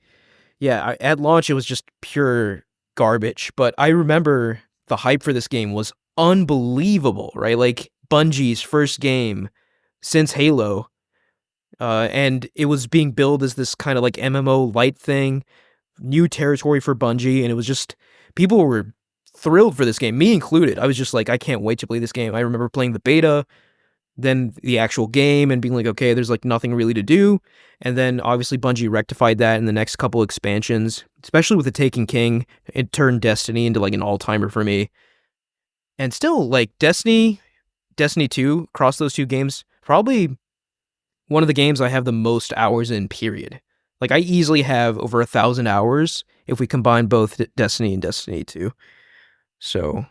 S1: Yeah, at launch it was just pure garbage, but I remember the hype for this game was unbelievable, right? Like Bungie's first game since Halo. And it was being billed as this kind of like MMO light thing, new territory for Bungie, and it was just people were thrilled for this game, me included. I was just like, I can't wait to play this game. I remember playing the beta, then the actual game, and being like, okay, there's like nothing really to do. And then obviously Bungie rectified that in the next couple expansions, especially with the Taken King. It turned Destiny into like an all-timer for me. And still, like Destiny 2, across those two games, probably one of the games I have the most hours in, period. Like I easily have over 1,000 hours if we combine both Destiny and Destiny 2. So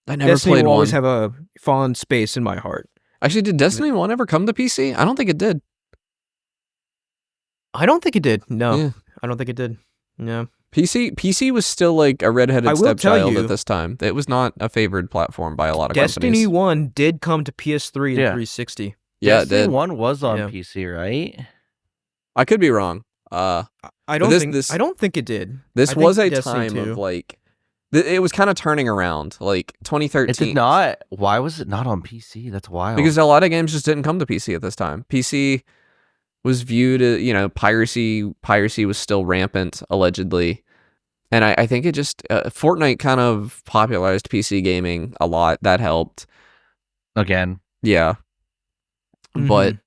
S2: I never
S1: Destiny
S2: played
S1: will
S2: one.
S1: always have a fond space in my heart.
S2: Actually, did Destiny 1 ever come to PC? I don't think it did.
S1: I don't think it did. No,
S2: Yeah.
S1: I don't think it did. No.
S2: PC was still like a redheaded
S1: I will tell
S2: stepchild
S1: you-
S2: at this time. It was not a favored platform by a lot of
S1: Destiny
S2: companies.
S1: 1 did come to PS3 and
S3: Yeah.
S1: 360.
S2: Yeah, it
S3: Destiny
S2: did.
S3: 1 was on
S1: Yeah.
S3: PC, right?
S2: I could be wrong.
S1: I don't
S2: this-
S1: think
S2: this-
S1: I don't think it did.
S2: This
S1: I think
S2: was a
S1: Destiny
S2: time
S1: 2.
S2: of like, it was kind of turning around, like 2013.
S3: It did not. Why was it not on PC? That's wild.
S2: Because a lot of games just didn't come to PC at this time. PC was viewed, piracy was still rampant, allegedly. And I think it just, Fortnite kind of popularized PC gaming a lot. That helped.
S3: again,
S2: Yeah.
S1: Mhm.
S2: But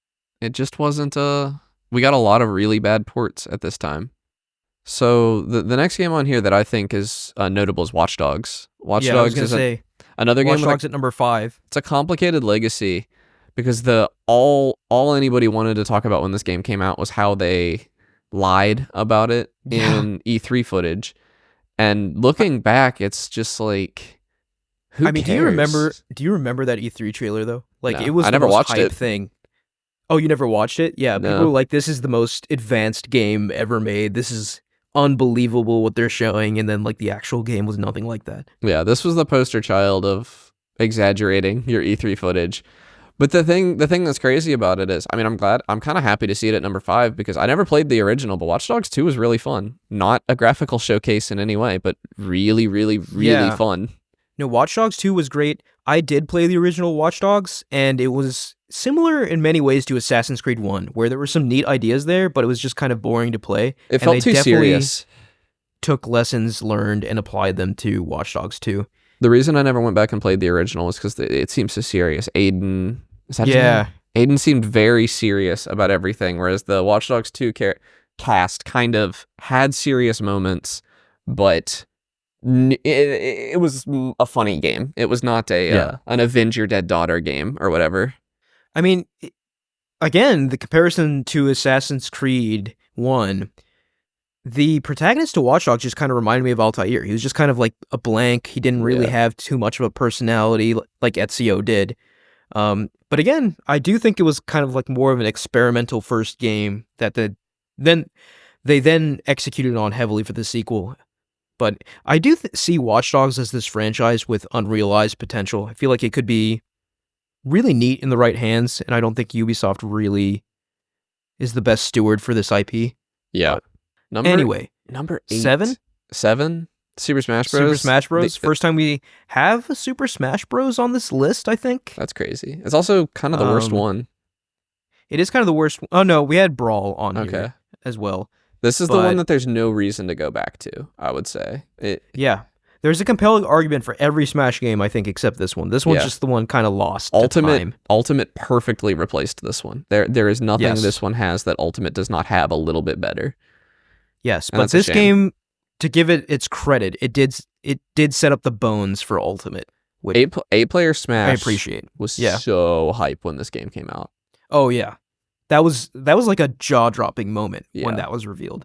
S2: it just wasn't, we got a lot of really bad ports at this time. So the next game on here that I think is notable is Watch Dogs. Watch
S1: yeah, I was
S2: Dogs
S1: gonna
S2: is
S1: say
S2: another
S1: Watch
S2: game with
S1: Dogs at number 5.
S2: it's a complicated legacy because all anybody wanted to talk about when this game came out was how they lied about it
S1: Yeah.
S2: in E3 footage. And looking back, it's just like, Who
S1: I mean,
S2: cares?
S1: do you remember that E3 trailer though? Like
S2: No,
S1: it was
S2: I
S1: the
S2: never
S1: most
S2: watched
S1: hype
S2: it.
S1: thing. Oh, you never watched it? Yeah, people were
S2: No.
S1: like, this is the most advanced game ever made. This is unbelievable what they're showing, and then like the actual game was nothing like that.
S2: Yeah, this was the poster child of exaggerating your E3 footage. But the thing that's crazy about it is, I mean, I'm kind of happy to see it at number 5 because I never played the original, but Watch Dogs 2 was really fun. Not a graphical showcase in any way, but really, really, really
S1: Yeah.
S2: fun.
S1: No, Watch Dogs 2 was great. I did play the original Watch Dogs, and it was similar in many ways to Assassin's Creed 1, where there were some neat ideas there, but it was just kind of boring to play.
S2: It
S1: And
S2: felt
S1: they
S2: too
S1: definitely
S2: serious.
S1: took lessons learned and applied them to Watch Dogs 2.
S2: The reason I never went back and played the original was because it seems so serious. Aiden, is that his
S1: Yeah.
S2: name? Aiden seemed very serious about everything, whereas the Watch Dogs 2 cast kind of had serious moments, but it was a funny game. It was not an Avenge Your Dead Daughter game or whatever.
S1: I mean, again, the comparison to Assassin's Creed 1, the protagonist to Watch Dogs just kind of reminded me of Altair. He was just kind of like a blank. He didn't really
S2: Yeah.
S1: have too much of a personality like Ezio did. But again, I do think it was kind of like more of an experimental first game that they then executed on heavily for the sequel. But I do see Watch Dogs as this franchise with unrealized potential. I feel like it could be really neat in the right hands, and I don't think Ubisoft really is the best steward for this IP.
S2: Yeah.
S1: Anyway,
S2: number 8.
S1: 7?
S2: 7? Super Smash Bros.
S1: Super Smash Bros.
S2: The-
S1: First time we have a Super Smash Bros. On this list, I think.
S2: That's crazy. It's also kind of the worst one.
S1: It is kind of the worst. Oh, no, we had Brawl on
S2: Okay.
S1: here as well.
S2: This is the
S1: But-
S2: one that there's no reason to go back to, I would say.
S1: Yeah. There's a compelling argument for every Smash game, I think, except this one. This one's
S2: Yeah.
S1: just the one kind of lost to time.
S2: Ultimate perfectly replaced this one. There is nothing
S1: Yes.
S2: this one has that Ultimate does not have a little bit better.
S1: Yes,
S2: And
S1: but
S2: that's a
S1: this
S2: shame.
S1: game, to give it its credit, it did set up the bones for Ultimate, which
S2: Eight player Smash
S1: I appreciate.
S2: was
S1: Yeah.
S2: so hype when this game came out.
S1: Oh yeah, that was like a jaw dropping moment
S2: Yeah.
S1: when that was revealed.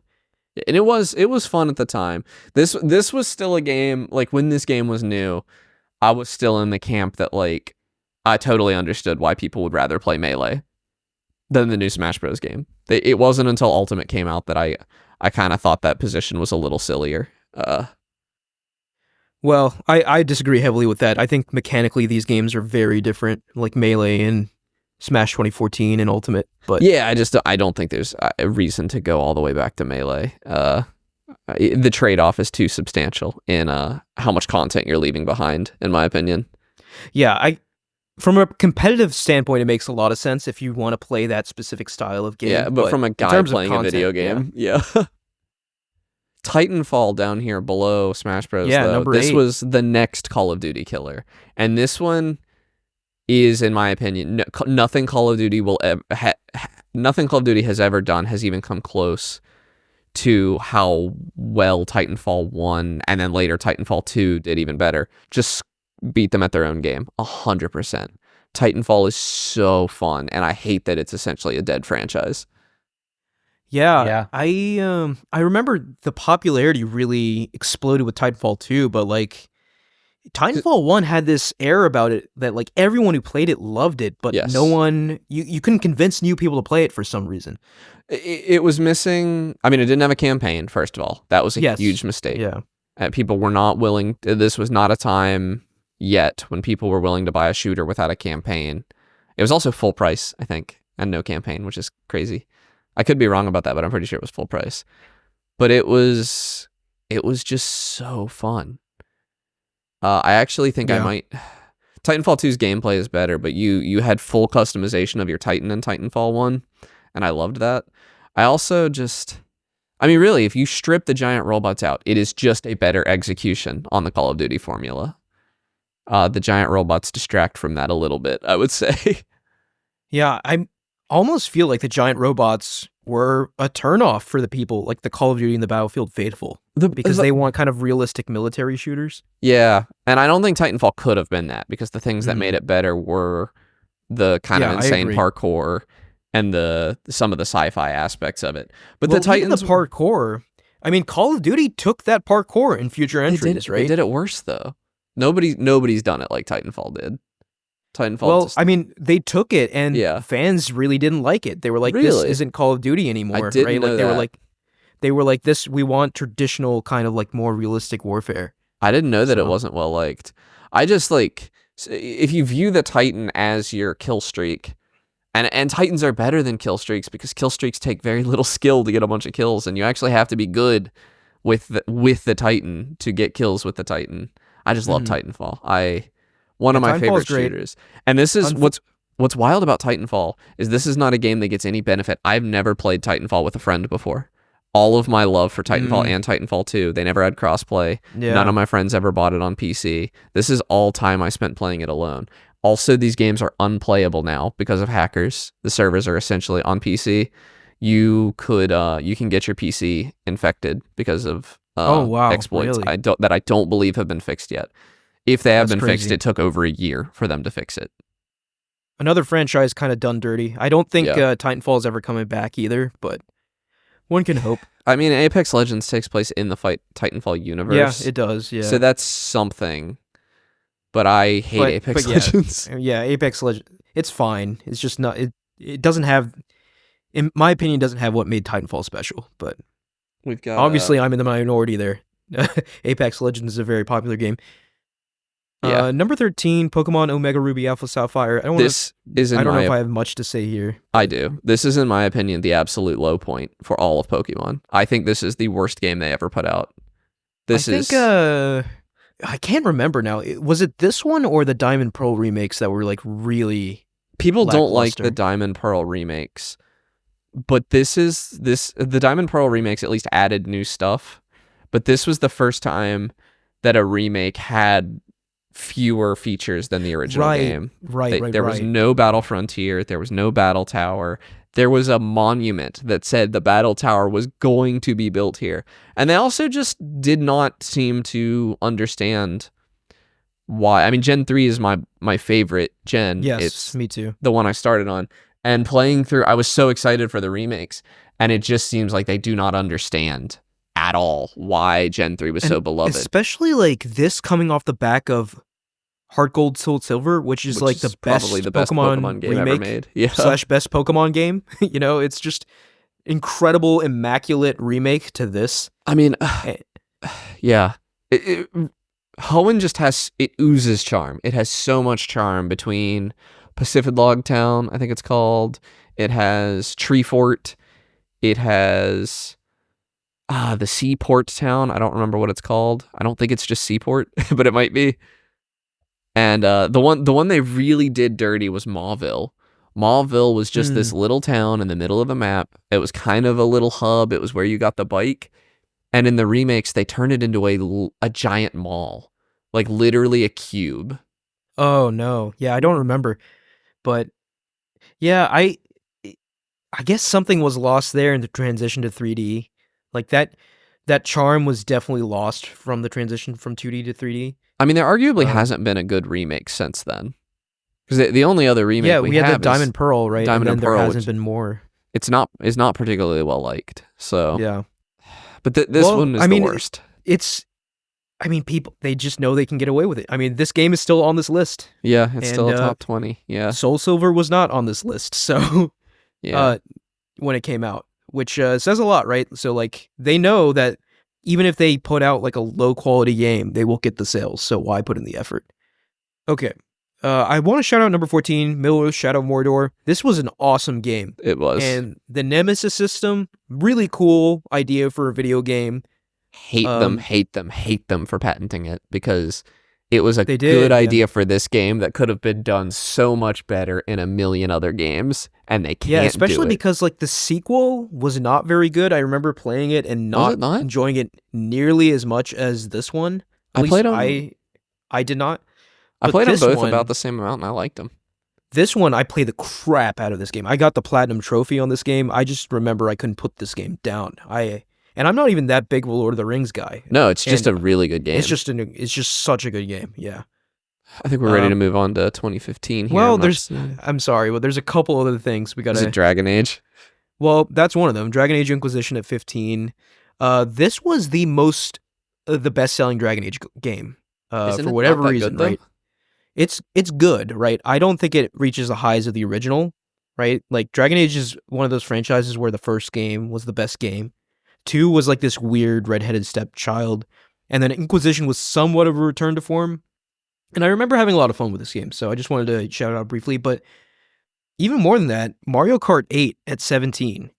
S2: And it was fun at the time. This was still a game, like when this game was new, I was still in the camp that like I totally understood why people would rather play Melee than the new Smash Bros. Game. It wasn't until Ultimate came out that I kind of thought that position was a little sillier.
S1: Well, I disagree heavily with that. I think mechanically these games are very different, like Melee and Smash 2014 and Ultimate. But
S2: Yeah, I don't think there's a reason to go all the way back to Melee. The trade-off is too substantial in how much content you're leaving behind, in my opinion.
S1: yeah, from a competitive standpoint, it makes a lot of sense if you want to play that specific style of game.
S2: Yeah, but from a
S1: in
S2: guy
S1: terms of
S2: playing a video
S1: content,
S2: game, yeah. Titanfall down here below Smash Bros.
S1: Yeah,
S2: Though.
S1: number
S2: This
S1: 8.
S2: was the next Call of Duty killer, and this one is, in my opinion, nothing Call of Duty will ever nothing Call of Duty has ever done has even come close to how well Titanfall 1 and then later Titanfall 2 did even better. Just beat them at their own game, 100%. Titanfall is so fun, and I hate that it's essentially a dead franchise.
S1: Yeah. I remember the popularity really exploded with Titanfall 2, but like Titanfall 1 had this air about it that like everyone who played it loved it, but
S2: Yes.
S1: no one you couldn't convince new people to play it for some reason.
S2: It was missing. I mean, it didn't have a campaign, first of all. That was a
S1: Yes.
S2: huge mistake.
S1: Yeah.
S2: People were not willing. This was not a time yet when people were willing to buy a shooter without a campaign. It was also full price, I think, and no campaign, which is crazy. I could be wrong about that, but I'm pretty sure it was full price. But it was just so fun. I actually think I
S1: Yeah.
S2: might. Titanfall 2's gameplay is better, but you had full customization of your Titan in Titanfall 1, and I loved that. I also I mean, really, if you strip the giant robots out, it is just a better execution on the Call of Duty formula. The giant robots distract from that a little bit, I would say.
S1: Yeah, I almost feel like the giant robots were a turnoff for the people like the Call of Duty and the Battlefield faithful because they want kind of realistic military shooters.
S2: Yeah, and I don't think Titanfall could have been that because the things that made it better were the kind of
S1: Yeah, I
S2: insane
S1: agree.
S2: parkour and some of the sci-fi aspects of it. But
S1: Well,
S2: the
S1: even
S2: Titans,
S1: the parkour. I mean, Call of Duty took that parkour in future
S2: they
S1: entries,
S2: did,
S1: right?
S2: They did it worse though. Nobody's done it like Titanfall did. Titanfall.
S1: Well, I mean, they took it and
S2: Yeah.
S1: fans really didn't like it. They were like, "This
S2: Really?
S1: isn't Call of Duty anymore."
S2: I didn't
S1: right?
S2: know
S1: Like
S2: that.
S1: they were like, "This, we want traditional kind of like more realistic warfare."
S2: I didn't know that it
S1: So-
S2: wasn't well liked. I just like if you view the Titan as your kill streak, and Titans are better than kill streaks because kill streaks take very little skill to get a bunch of kills, and you actually have to be good with the Titan to get kills with the Titan. I just love Titanfall. One of my
S1: Titanfall's
S2: favorite
S1: great.
S2: shooters. And this is what's wild about Titanfall is this is not a game that gets any benefit. I've never played Titanfall with a friend before. All of my love for Titanfall and Titanfall 2, they never had crossplay.
S1: Yeah.
S2: None of my friends ever bought it on PC. This is all time I spent playing it alone. Also, these games are unplayable now because of hackers. The servers are essentially on PC. You can get your PC infected because of
S1: Oh, wow,
S2: exploits
S1: really?
S2: that I don't believe have been fixed yet. If they have
S1: That's
S2: been fixed,
S1: crazy.
S2: it took over a year for them to fix it.
S1: Another franchise kind of done dirty. I don't think
S2: Yeah.
S1: Titanfall is ever coming back either, but one can hope.
S2: I mean, Apex Legends takes place in the Titanfall universe.
S1: Yeah, it does. Yeah.
S2: So that's something. But I hate Apex
S1: yeah.
S2: Legends.
S1: Yeah, Apex Legends. It's fine. It's just not. It doesn't have, in my opinion, doesn't have what made Titanfall special. But
S2: We've got
S1: obviously, I'm in the minority there. Apex Legends is a very popular game.
S2: Yeah.
S1: Number 13, Pokemon Omega Ruby Alpha Sapphire. I don't
S2: this is in
S1: know
S2: my
S1: if I have much to say here.
S2: I do. This is, in my opinion, the absolute low point for all of Pokemon. I think this is the worst game they ever put out.
S1: I think, I can't remember now. Was it this one or the Diamond Pearl remakes that were like really?
S2: People don't like the
S1: lackluster.
S2: Diamond Pearl remakes, but the Diamond Pearl remakes at least added new stuff. But this was the first time that a remake had fewer features than the original game.
S1: Right.
S2: There was no Battle Frontier. There was no Battle Tower. There was a monument that said the Battle Tower was going to be built here. And they also just did not seem to understand why. I mean, Gen 3 is my favorite gen.
S1: Yes,
S2: It's
S1: me too.
S2: the one I started on. And playing through, I was so excited for the remakes. And it just seems like they do not understand at all why Gen 3 was so
S1: And
S2: beloved.
S1: Especially like this coming off the back of Heart Gold Soul Silver, which is like the best
S2: probably the best
S1: Pokemon,
S2: Pokemon game
S1: remake
S2: ever made. Yeah.
S1: / best Pokemon game. You know, it's just incredible, immaculate remake to this.
S2: I mean,
S1: Eh.
S2: yeah. Hoenn just it oozes charm. It has so much charm between Pacific Log Town, I think it's called. It has Tree Fort. It has the Seaport Town. I don't remember what it's called. I don't think it's just Seaport, but it might be. And the one they really did dirty was Mauville. Mauville was just this little town in the middle of the map. It was kind of a little hub. It was where you got the bike. And in the remakes, they turned it into a giant mall, like literally a cube.
S1: Oh no, yeah, I don't remember, but yeah, I guess something was lost there in the transition to 3D. Like that charm was definitely lost from the transition from 2D to 3D.
S2: I mean, there arguably hasn't been a good remake since then. Because the only other remake
S1: Yeah,
S2: we
S1: we had the
S2: have
S1: Diamond
S2: is
S1: Pearl, right?
S2: Diamond
S1: and
S2: and
S1: then
S2: Pearl,
S1: there hasn't
S2: which-
S1: been more.
S2: is not particularly well liked. So,
S1: Yeah.
S2: but this
S1: Well,
S2: one is
S1: I mean,
S2: the worst.
S1: People, they just know they can get away with it. I mean, this game is still on this list.
S2: Yeah, it's still a
S1: and,
S2: top 20. Yeah,
S1: Soul Silver was not on this list, so
S2: yeah.
S1: when it came out, which says a lot, right? So like they know that even if they put out like a low quality game, they will get the sales. So why put in the effort? Okay. I want to shout out number 14, Middle-earth Shadow of Mordor. This was an awesome game.
S2: It was.
S1: And the Nemesis system, really cool idea for a video game.
S2: hate them for patenting it because it was a
S1: They did,
S2: good
S1: yeah.
S2: idea for this game that could have been done so much better in a million other games, and they can't.
S1: Yeah, especially
S2: do it.
S1: because like the sequel was not very good. I remember playing it and
S2: Was it
S1: not
S2: not?
S1: enjoying it nearly as much as this one. At
S2: I
S1: least
S2: played 'em-
S1: I did not.
S2: I
S1: But
S2: played them
S1: this
S2: both
S1: one-
S2: about the same amount, and I liked them.
S1: This one, I played the crap out of this game. I got the platinum trophy on this game. I just remember I couldn't put this game down. And I'm not even that big of a Lord of the Rings guy.
S2: No, it's just
S1: And
S2: a really good game.
S1: It's just such a good game. Yeah.
S2: I think we're ready to move on to 2015 here.
S1: Well,
S2: I'm not-
S1: I'm sorry, but there's a couple other things we
S2: is
S1: gotta.
S2: it Dragon Age?
S1: Well, that's one of them. Dragon Age Inquisition at 15. This was the best-selling Dragon Age game.
S2: Isn't
S1: for
S2: it
S1: whatever
S2: not that
S1: reason,
S2: good, though?
S1: right? It's good, right? I don't think it reaches the highs of the original, right? Like Dragon Age is one of those franchises where the first game was the best game. 2 was like this weird redheaded stepchild, and then Inquisition was somewhat of a return to form. And I remember having a lot of fun with this game, so I just wanted to shout it out briefly. But even more than that, Mario Kart 8 at 17.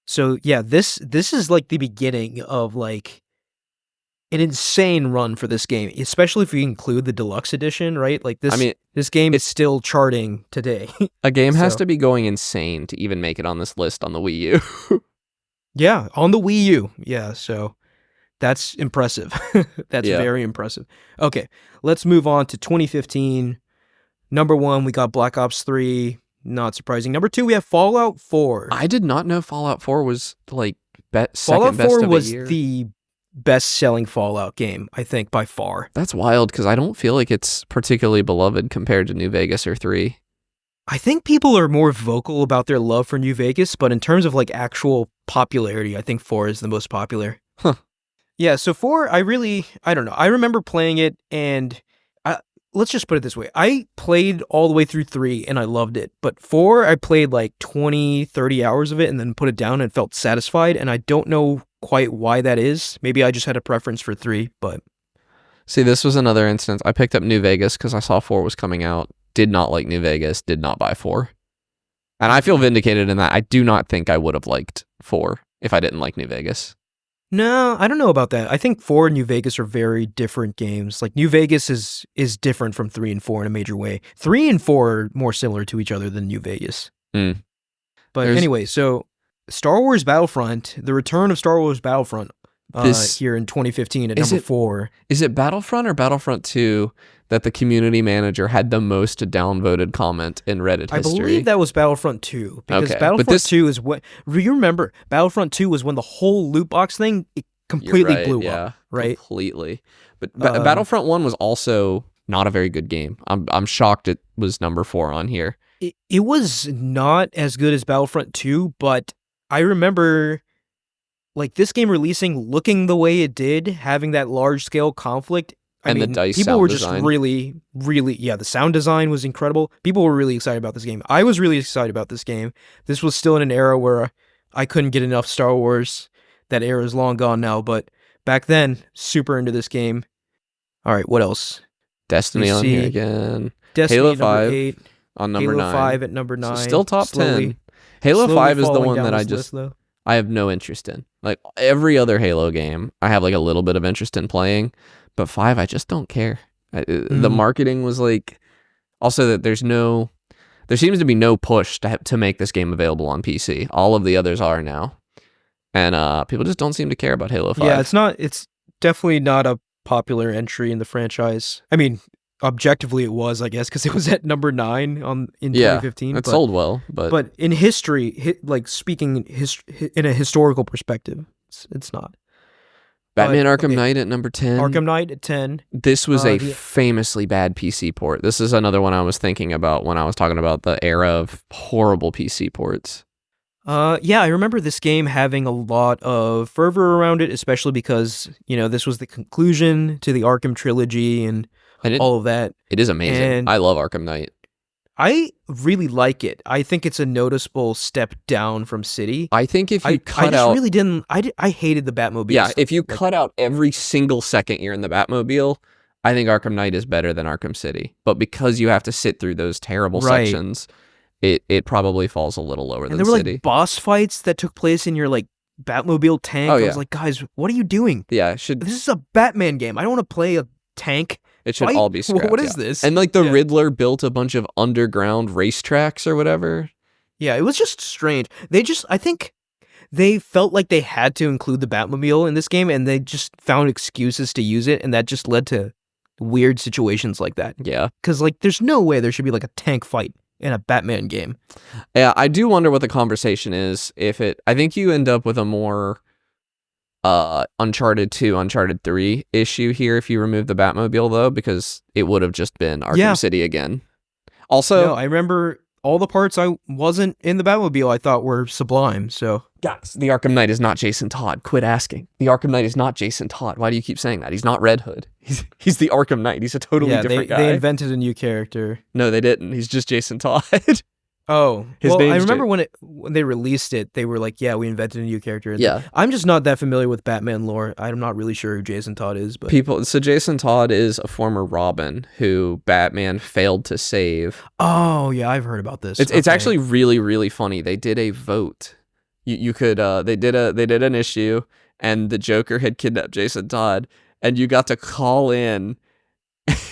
S1: So yeah, this is like the beginning of like an insane run for this game, especially if you include the deluxe edition, right? Like
S2: I mean,
S1: this game is
S2: it's
S1: still charting today.
S2: a game has
S1: So
S2: to be going insane to even make it on this list on the Wii U.
S1: yeah, on the Wii U. Yeah, so that's impressive. That's
S2: Yeah.
S1: very impressive. Okay, let's move on to 2015. Number 1, we got Black Ops 3. Not surprising. Number 2, we have Fallout 4.
S2: I did not know Fallout 4 was like second
S1: Fallout
S2: best
S1: 4
S2: of
S1: was
S2: a year.
S1: the best-selling Fallout game, I think, by far.
S2: That's wild because I don't feel like it's particularly beloved compared to New Vegas or 3.
S1: I think people are more vocal about their love for New Vegas, but in terms of like actual popularity, I think 4 is the most popular.
S2: Huh.
S1: Yeah, so 4, I don't know. I remember playing it, and let's just put it this way. I played all the way through 3, and I loved it. But 4, I played like 20, 30 hours of it, and then put it down and felt satisfied, and I don't know quite why that is. Maybe I just had a preference for 3, but...
S2: See, this was another instance. I picked up New Vegas because I saw 4 was coming out. Did not like New Vegas. Did not buy 4. And I feel vindicated in that. I do not think I would have liked 4 if I didn't like New Vegas.
S1: No, I don't know about that. I think 4 and New Vegas are very different games. Like New Vegas is different from 3 and 4 in a major way. 3 and 4 are more similar to each other than New Vegas.
S2: Mm.
S1: But anyway, so Star Wars Battlefront, the return of Star Wars Battlefront here in 2015 at number 4.
S2: Is it Battlefront or Battlefront 2 that the community manager had the most downvoted comment in Reddit history?
S1: I believe that was Battlefront 2, because
S2: Okay,
S1: Battlefront 2 is what... You remember, Battlefront 2 was when the whole loot box thing completely blew up, right?
S2: Completely. But Battlefront 1 was also not a very good game. I'm shocked it was number 4 on here.
S1: It was not as good as Battlefront 2, but I remember... like this game releasing, looking the way it did, having that large scale conflict.
S2: The DICE
S1: people
S2: sound
S1: were just
S2: design.
S1: really, the sound design was incredible. People were really excited about this game. I was really excited about this game. This was still in an era where I couldn't get enough Star Wars. That era is long gone now, but back then, super into this game. All right, what else?
S2: Destiny on here again.
S1: Destiny
S2: Halo
S1: number
S2: 5
S1: 8.
S2: on number
S1: Halo
S2: 9.
S1: 5 at number 9.
S2: So still top
S1: slowly,
S2: 10. Halo
S1: slowly
S2: 5 is the
S1: falling
S2: one
S1: down
S2: that
S1: this list, though.
S2: I have no interest in. Like every other Halo game, I have like a little bit of interest in playing, but 5, I just don't care. The marketing was like, also that there seems to be no push to make this game available on PC. All of the others are now, and people just don't seem to care about Halo 5.
S1: Yeah, it's definitely not a popular entry in the franchise. I mean, objectively it was, I guess, because it was at number 9 in 2015.
S2: It sold well,
S1: but in history, like speaking in a historical perspective, it's not.
S2: Batman Arkham Knight at number 10.
S1: Arkham Knight at 10.
S2: This was a famously bad PC port. This is another one I was thinking about when I was talking about the era of horrible PC ports.
S1: Yeah, I remember this game having a lot of fervor around it, especially because, this was the conclusion to the Arkham trilogy and all of that.
S2: It is amazing.
S1: And
S2: I love Arkham Knight.
S1: I really like it. I think it's a noticeable step down from City.
S2: I think if you cut
S1: I
S2: out...
S1: really didn't... I hated the Batmobile
S2: Yeah,
S1: stuff.
S2: if you cut out every single second you're in the Batmobile, I think Arkham Knight is better than Arkham City. But because you have to sit through those terrible sections, it probably falls a little lower than City.
S1: And there were like boss fights that took place in your like Batmobile tank.
S2: Oh, yeah.
S1: I was like, guys, what are you doing?
S2: Yeah,
S1: This is a Batman game. I don't want to play a tank.
S2: It should all be scrapped.
S1: What is this?
S2: And like the Riddler built a bunch of underground racetracks or whatever.
S1: Yeah, it was just strange. I think they felt like they had to include the Batmobile in this game, and they just found excuses to use it, and that just led to weird situations like that.
S2: Yeah.
S1: Because like, there's no way there should be like a tank fight in a Batman game.
S2: Yeah, I do wonder what the conversation is. I think you end up with a more Uncharted 2, Uncharted 3 issue here if you remove the Batmobile, though, because it would have just been Arkham City again. Also,
S1: no, I remember all the parts I wasn't in the Batmobile I thought were sublime. So
S2: Guys, the Arkham Knight is not Jason Todd. Quit asking. The Arkham Knight is not Jason Todd. Why do you keep saying that? He's not Red Hood. He's the Arkham Knight. He's a totally
S1: yeah,
S2: different guy.
S1: they invented a new character.
S2: No, they didn't. He's just Jason Todd.
S1: Oh,
S2: His
S1: well, I
S2: name's
S1: remember when they released it, they were like, "Yeah, we invented a new character."
S2: Yeah.
S1: I'm just not that familiar with Batman lore. I'm not really sure who Jason Todd is, but
S2: So Jason Todd is a former Robin who Batman failed to save.
S1: oh yeah, I've heard about this.
S2: It's
S1: Okay.
S2: actually really, really funny. They did a vote. You could they did an issue, and the Joker had kidnapped Jason Todd, and you got to call in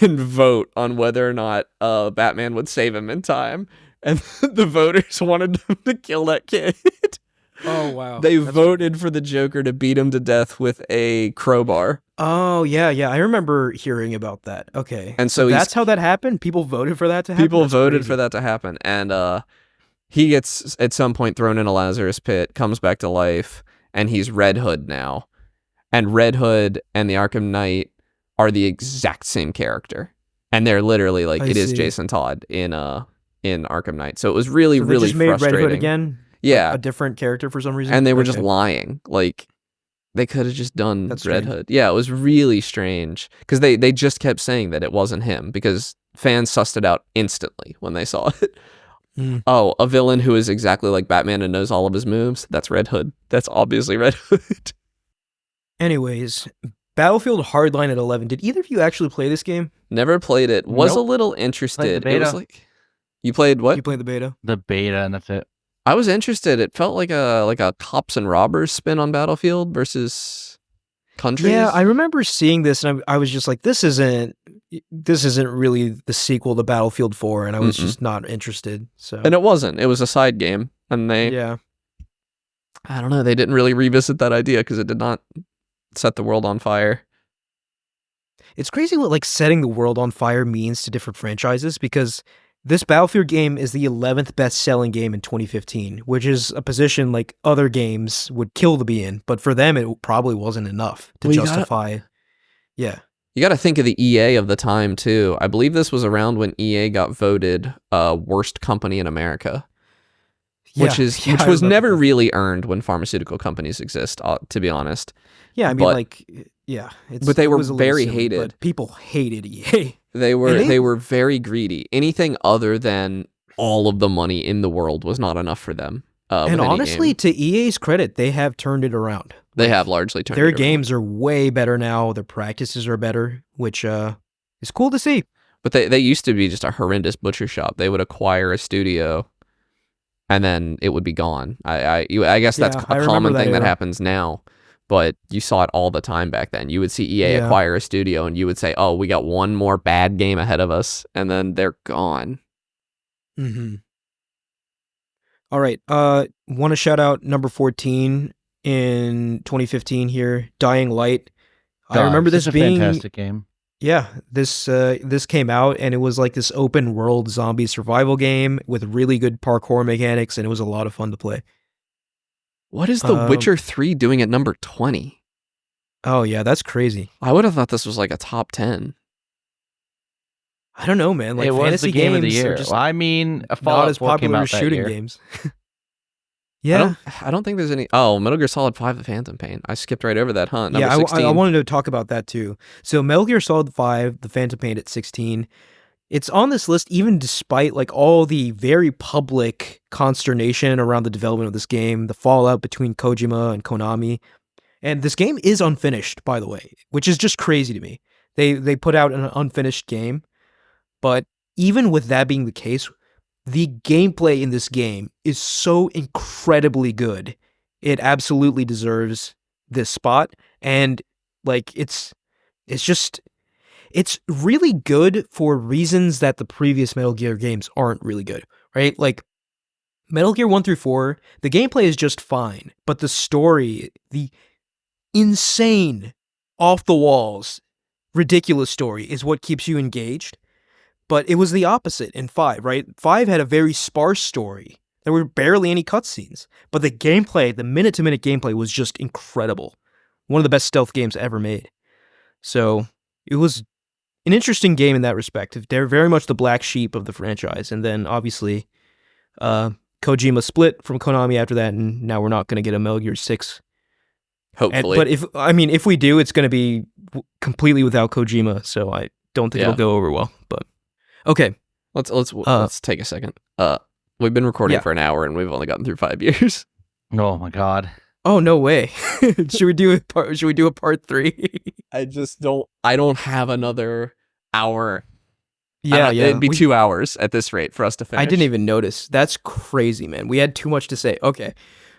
S2: and vote on whether or not Batman would save him in time. And the voters wanted them to kill that kid.
S1: Oh wow.
S2: They voted for the Joker to beat him to death with a crowbar.
S1: Oh yeah, I remember hearing about that. Okay,
S2: And so
S1: that's how that happened. People voted for that to happen.
S2: people
S1: That's
S2: voted
S1: crazy.
S2: for that to happen. And he gets at some point thrown in a Lazarus pit, comes back to life, and he's Red Hood now. And Red Hood and the Arkham Knight are the exact same character. And they're literally like,
S1: I
S2: it is
S1: see.
S2: Jason Todd in Arkham Knight. So it was really,
S1: So they
S2: really
S1: just made
S2: frustrating.
S1: Red Hood again.
S2: Yeah.
S1: A different character for some reason.
S2: And they were just
S1: Okay.
S2: lying. Like, they could have just done
S1: That's
S2: Red
S1: strange.
S2: Hood. Yeah, it was really strange. Because they just kept saying that it wasn't him. Because fans sussed it out instantly when they saw it.
S1: Mm.
S2: Oh, a villain who is exactly like Batman and knows all of his moves? That's Red Hood. That's obviously Red Hood.
S1: Anyways, Battlefield Hardline at 11. Did either of you actually play this game?
S2: Never played it. Was a
S3: Nope.
S2: little interested.
S3: Played the
S2: It was
S3: beta.
S2: like... You played what?
S1: You played the beta?
S3: The beta, and that's it.
S2: I was interested. It felt like a cops and robbers spin on Battlefield versus countries.
S1: Yeah, I remember seeing this, and I was just like, this isn't really the sequel to Battlefield 4, and I was
S2: Mm-mm.
S1: just not interested. So
S2: And it wasn't. It was a side game. And
S1: yeah,
S2: I don't know, they didn't really revisit that idea because it did not set the world on fire.
S1: it's crazy what like setting the world on fire means to different franchises, because this Battlefield game is the 11th best-selling game in 2015, which is a position like other games would kill to be in, but for them it probably wasn't enough to
S2: Well, you gotta-
S1: justify. Yeah.
S2: You got to think of the EA of the time, too. I believe this was around when EA got voted worst company in America, which
S1: Yeah,
S2: was
S1: I
S2: never
S1: remember.
S2: really earned when pharmaceutical companies exist, to be honest.
S1: Yeah, I mean,
S2: but-
S1: like, yeah.
S2: but they
S1: it
S2: were
S1: was a little
S2: very
S1: silly,
S2: hated.
S1: But people hated EA.
S2: They were
S1: And
S2: they were very greedy. Anything other than all of the money in the world was not enough for them.
S1: And
S2: with any
S1: honestly,
S2: game.
S1: to EA's credit, they have turned it around.
S2: They have largely turned
S1: Their
S2: it around.
S1: games are way better now. Their practices are better, which is cool to see.
S2: But they used to be just a horrendous butcher shop. They would acquire a studio, and then it would be gone. I guess that's
S1: Yeah, I
S2: a
S1: remember
S2: common
S1: that
S2: thing that
S1: era.
S2: happens now. But you saw it all the time back then. You would see EA
S1: Yeah.
S2: acquire a studio, and you would say, "Oh, we got one more bad game ahead of us," and then they're gone.
S1: Mm-hmm. All right. Want to shout out number 14 in 2015 here, Dying Light. I
S3: God,
S1: remember this
S3: such a
S1: being
S3: fantastic game.
S1: Yeah, this came out and it was like this open world zombie survival game with really good parkour mechanics, and it was a lot of fun to play.
S2: What is The Witcher 3 doing at number 20?
S1: Oh yeah, that's crazy.
S2: I would have thought this was like a top 10.
S1: I don't know, man. Like
S3: it was
S1: fantasy
S3: the game of the
S1: games are
S3: year.
S1: just
S3: Well, I mean, a
S1: not
S3: Fallout
S1: as
S3: 4 came
S1: popular
S3: out
S1: as
S3: that
S1: shooting
S3: year.
S1: games.
S2: I
S1: Yeah,
S2: don't think there's any. Oh, Metal Gear Solid 5: The Phantom Pain. I skipped right over that, huh? Number
S1: yeah.
S2: 16.
S1: I wanted to talk about that too. So Metal Gear Solid 5, The Phantom Pain at 16. It's on this list even despite like all the very public consternation around the development of this game, the fallout between Kojima and Konami. And this game is unfinished, by the way, which is just crazy to me. They put out an unfinished game, but even with that being the case, the gameplay in this game is so incredibly good. It absolutely deserves this spot, and like it's really good for reasons that the previous Metal Gear games aren't really good, right? Like Metal Gear 1 through 4, the gameplay is just fine, but the story, the insane, off the walls, ridiculous story is what keeps you engaged. But it was the opposite in 5, right? 5 had a very sparse story. There were barely any cutscenes, but the gameplay, the minute-to-minute gameplay was just incredible. One of the best stealth games ever made. So it was an interesting game in that respect. They're very much the black sheep of the franchise. And then obviously Kojima split from Konami after that, and now we're not going to get a Metal Gear 6.
S2: Hopefully.
S1: But if we do, it's going to be completely without Kojima, so I don't think it'll go over well. But okay,
S2: let's take a second. We've been recording for an hour, and we've only gotten through 5 years.
S3: Oh my god.
S1: Oh no way! Should we do a part 3?
S2: I don't have another hour.
S1: Yeah,
S2: it'd be 2 hours at this rate for us to finish.
S1: I didn't even notice. That's crazy, man. We had too much to say. Okay.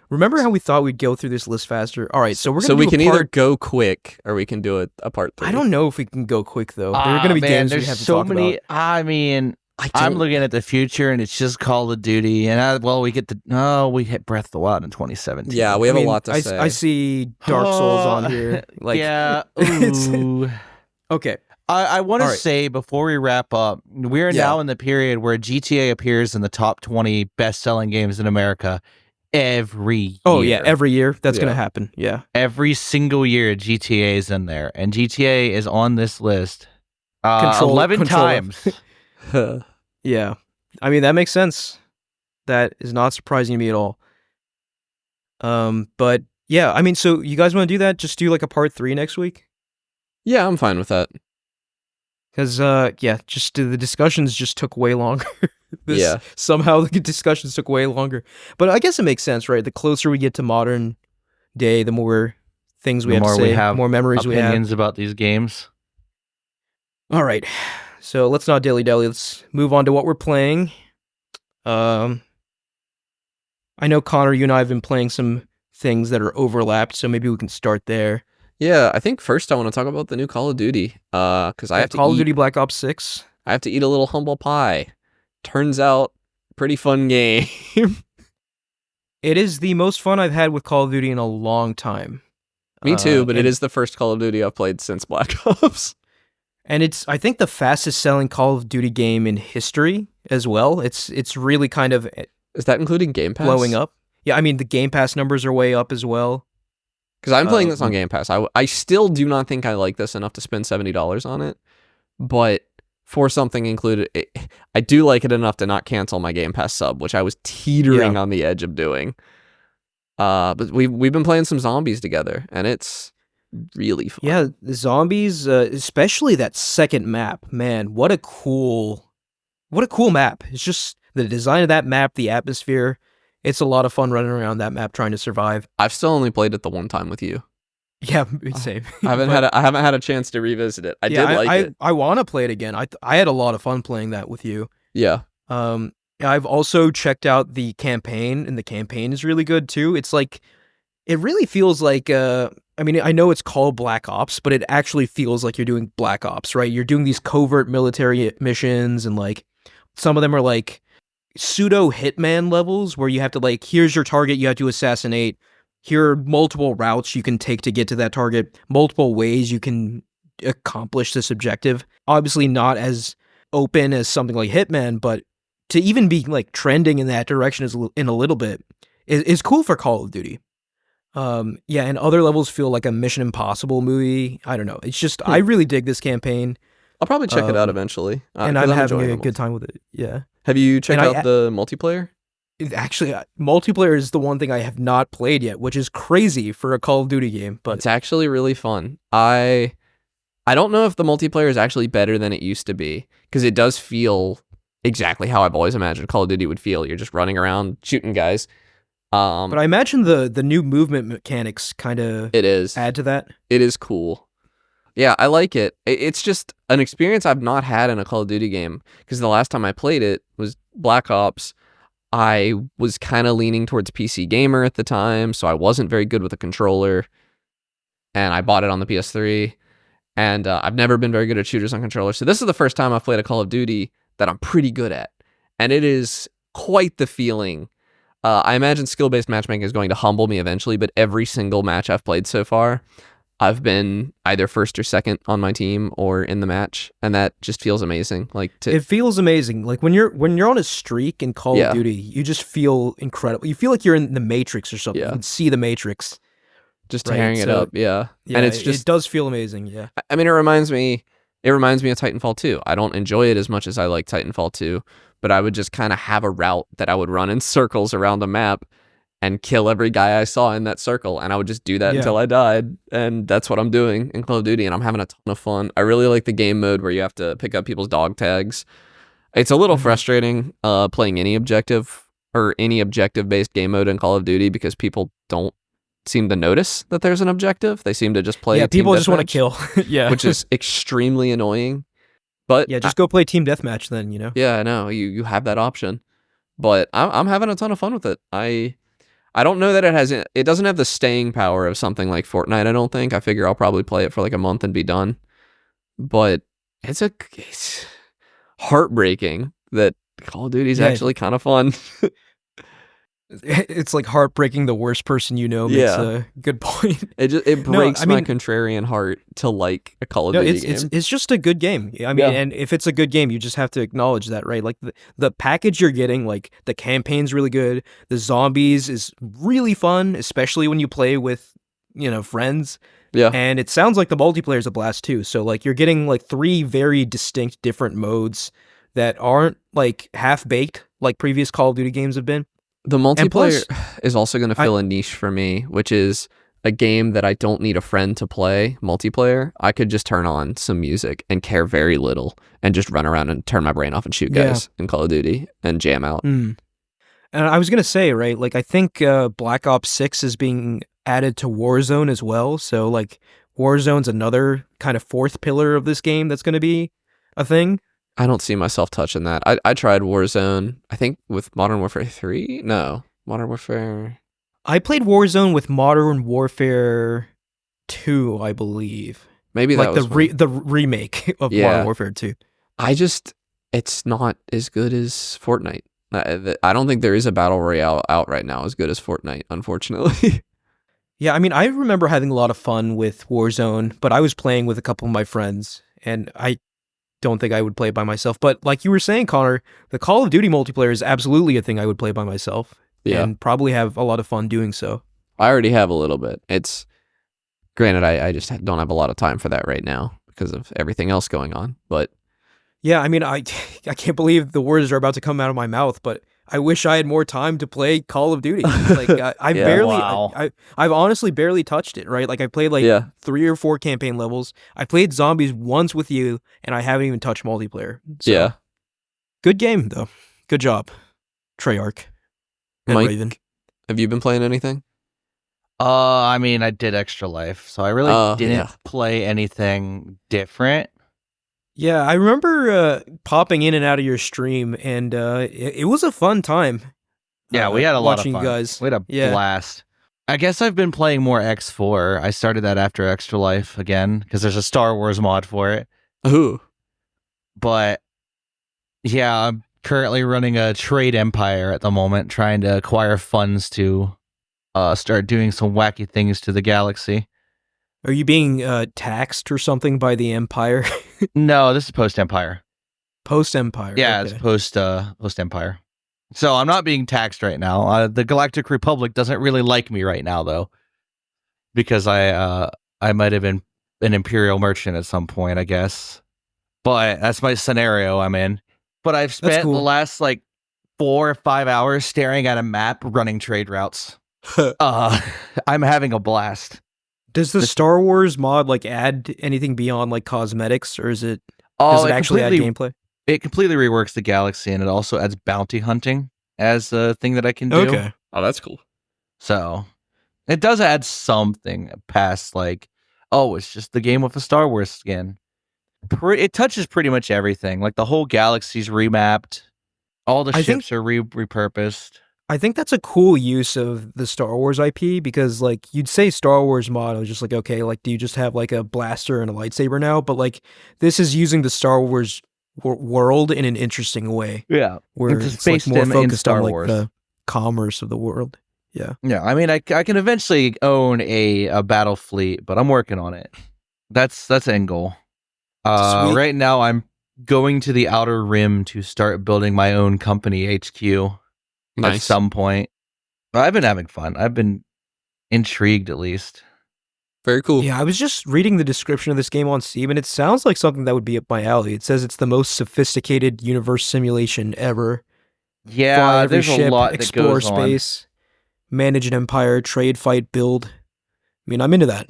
S1: Remember how we thought we'd go through this list faster? All right, so we're going to
S2: can either go quick or we can do a part 3.
S1: I don't know if we can go quick, though. There are going to be games we have to talk about.
S3: I mean, I'm looking at the future, and it's just Call of Duty. And, we hit Breath of the Wild in 2017.
S2: Yeah, we have a lot to say.
S1: I see Dark Souls on here.
S3: Yeah. Ooh.
S1: Okay.
S3: I want to say, before we wrap up, we are now in the period where GTA appears in the top 20 best-selling games in America every year.
S1: Oh, yeah, every year. That's going to happen, yeah.
S3: Every single year, GTA is in there, and GTA is on this list 11 times.
S1: Yeah. I mean, that makes sense. That is not surprising to me at all. But, yeah, I mean, so you guys want to do that? Just do, like, a part 3 next week?
S2: Yeah, I'm fine with that.
S1: Because, just the discussions just took way longer. Somehow the discussions took way longer. But I guess it makes sense, right? The closer we get to modern day, the more things we have to say, more memories we have.
S3: Opinions about these games.
S1: All right. So let's not dilly-dally. Let's move on to what we're playing. I know, Connor, you and I have been playing some things that are overlapped, so maybe we can start there.
S2: Yeah, I think first I want to talk about the new Call of Duty, because I have to
S1: Call of Duty Black Ops 6.
S2: I have to eat a little humble pie. Turns out, pretty fun game.
S1: It is the most fun I've had with Call of Duty in a long time.
S2: Me too, but it is the first Call of Duty I've played since Black Ops.
S1: And it's, I think, the fastest selling Call of Duty game in history as well. It's really kind of...
S2: Is that including Game Pass?
S1: Blowing up. Yeah, I mean, the Game Pass numbers are way up as well.
S2: Because I'm playing this on Game Pass. I still do not think I like this enough to spend $70 on it. But for something included, I do like it enough to not cancel my Game Pass sub, which I was teetering on the edge of doing. But we've been playing some zombies together, and it's really fun.
S1: Yeah, the zombies, especially that second map, man, what a cool map. It's just the design of that map, the atmosphere. It's a lot of fun running around that map trying to survive.
S2: I've still only played it the one time with you.
S1: Yeah, same.
S2: I haven't had a chance to revisit it. I did like it.
S1: I want to play it again. I had a lot of fun playing that with you.
S2: Yeah.
S1: I've also checked out the campaign, and the campaign is really good too. It's like, it really feels like, I mean, I know it's called Black Ops, but it actually feels like you're doing Black Ops, right? You're doing these covert military missions, and like, some of them are like pseudo hitman levels where you have to, like, here's your target you have to assassinate. Here are multiple routes you can take to get to that target, multiple ways you can accomplish this objective. Obviously not as open as something like Hitman, but to even be like trending in that direction in a little bit is cool for Call of Duty. And other levels feel like a Mission Impossible movie. I don't know. It's just, I really dig this campaign.
S2: I'll probably check it out eventually.
S1: And I'm having a good time with it. Yeah.
S2: Have you checked out the multiplayer?
S1: Actually, multiplayer is the one thing I have not played yet, which is crazy for a Call of Duty game. But
S2: it's actually really fun. I don't know if the multiplayer is actually better than it used to be, because it does feel exactly how I've always imagined Call of Duty would feel. You're just running around shooting guys.
S1: But I imagine the new movement mechanics kind of add to that.
S2: It is cool. Yeah, I like it. It's just an experience I've not had in a Call of Duty game, because the last time I played it was Black Ops. I was kind of leaning towards PC gamer at the time, so I wasn't very good with a controller, and I bought it on the PS3, and I've never been very good at shooters on controllers, so this is the first time I've played a Call of Duty that I'm pretty good at, and it is quite the feeling. I imagine skill-based matchmaking is going to humble me eventually, but every single match I've played so far, I've been either first or second on my team or in the match, and that just feels amazing. It
S1: feels amazing. Like when you're on a streak in Call of Duty, you just feel incredible. You feel like you're in the Matrix or something. You can see the Matrix.
S2: Just tearing it up, yeah.
S1: And it does feel amazing, yeah.
S2: I mean, it reminds me, It reminds me of Titanfall 2. I don't enjoy it as much as I like Titanfall 2, but I would just kind of have a route that I would run in circles around a map and kill every guy I saw in that circle, and I would just do that
S1: Yeah.
S2: until I died, and that's what I'm doing in Call of Duty, and I'm having a ton of fun. I really like the game mode where you have to pick up people's dog tags. It's a little frustrating playing any objective or any objective-based game mode in Call of Duty because people don't seem to notice that there's an objective. They seem to just play
S1: Yeah,
S2: team
S1: people just want to
S2: deathmatch,
S1: kill. Yeah.
S2: which is extremely annoying. But
S1: Yeah, just go play team deathmatch then, you know?
S2: yeah, I know you have that option, but I'm having a ton of fun with it. I don't know that it doesn't have the staying power of something like Fortnite. I don't think. I figure I'll probably play it for like a month and be done. But it's heartbreaking that Call of Duty is actually kind of fun.
S1: It's like heartbreaking the worst person you know makes a good point.
S2: It breaks my contrarian heart to like a Call of Duty game.
S1: It's just a good game. I mean, and if it's a good game, you just have to acknowledge that, right? Like the package you're getting, like the campaign's really good. The zombies is really fun, especially when you play with, friends.
S2: Yeah.
S1: And it sounds like the multiplayer is a blast too. So like you're getting like 3 very distinct different modes that aren't like half-baked like previous Call of Duty games have been.
S2: The multiplayer is also going to fill a niche for me, which is a game that I don't need a friend to play multiplayer. I could just turn on some music and care very little and just run around and turn my brain off and shoot guys in Call of Duty and jam out.
S1: And I was going to say, right, like I think Black Ops 6 is being added to Warzone as well. So like Warzone's another kind of 4th pillar of this game that's going to be a thing.
S2: I don't see myself touching that. I tried Warzone, I think with Modern Warfare 3? No, Modern Warfare...
S1: I played Warzone with Modern Warfare 2, I believe.
S2: Maybe that was
S1: the remake of Modern Warfare 2.
S2: It's not as good as Fortnite. I don't think there is a battle royale out right now as good as Fortnite, unfortunately.
S1: Yeah, I mean, I remember having a lot of fun with Warzone, but I was playing with a couple of my friends, and I don't think I would play it by myself. But like you were saying, Connor, the Call of Duty multiplayer is absolutely a thing I would play by myself.
S2: Yeah.
S1: And probably have a lot of fun doing so.
S2: I already have a little bit. It's granted, I just don't have a lot of time for that right now because of everything else going on. But
S1: yeah, I mean, I can't believe the words are about to come out of my mouth, but I wish I had more time to play Call of Duty. Like I've honestly barely touched it, right? Like I played 3 or 4 campaign levels. I played zombies once with you, and I haven't even touched multiplayer. So, good game though. Good job, Treyarch and
S2: Mike,
S1: Raven.
S2: Have you been playing anything?
S3: I mean, I did Extra Life, so I really didn't play anything different.
S1: Yeah, I remember popping in and out of your stream, and it was a fun time.
S3: Yeah, we had a lot of fun.
S1: You guys.
S3: We had a blast. I guess I've been playing more X4. I started that after Extra Life again, because there's a Star Wars mod for it.
S2: Ooh.
S3: But, yeah, I'm currently running a trade empire at the moment, trying to acquire funds to start doing some wacky things to the galaxy.
S1: Are you being taxed or something by the Empire?
S3: No, this is post-Empire.
S1: Post-Empire.
S3: Yeah,
S1: okay.
S3: It's post-Empire. So I'm not being taxed right now. The Galactic Republic doesn't really like me right now, though, because I might have been an Imperial merchant at some point, I guess. But that's my scenario I'm in. But I've spent the last 4 or 5 hours staring at a map, running trade routes. I'm having a blast.
S1: Does the Star Wars mod add anything beyond cosmetics, or does it actually add gameplay?
S3: It completely reworks the galaxy, and it also adds bounty hunting as a thing that I can do.
S1: Okay.
S2: Oh, that's cool.
S3: So it does add something past it's just the game with a Star Wars skin. It touches pretty much everything. The whole galaxy's remapped. All the ships are repurposed.
S1: I think that's a cool use of the Star Wars IP, because you'd say Star Wars mod, I was just okay, do you just have a blaster and a lightsaber now? But this is using the Star Wars world in an interesting way.
S3: Yeah.
S1: Where it's more focused on the commerce of the world. Yeah.
S3: Yeah, I mean I can eventually own a battle fleet, but I'm working on it. That's end goal. Right now I'm going to the Outer Rim to start building my own company HQ.
S2: Nice.
S3: At some point. I've been having fun. I've been intrigued, at least.
S2: Very cool.
S1: Yeah, I was just reading the description of this game on Steam, and it sounds like something that would be up my alley. It says it's the most sophisticated universe simulation ever. Fly
S3: Yeah,
S1: every
S3: there's a
S1: ship,
S3: lot that
S1: explore
S3: goes on.
S1: space, manage an empire, trade, fight, build. I mean, I'm into that.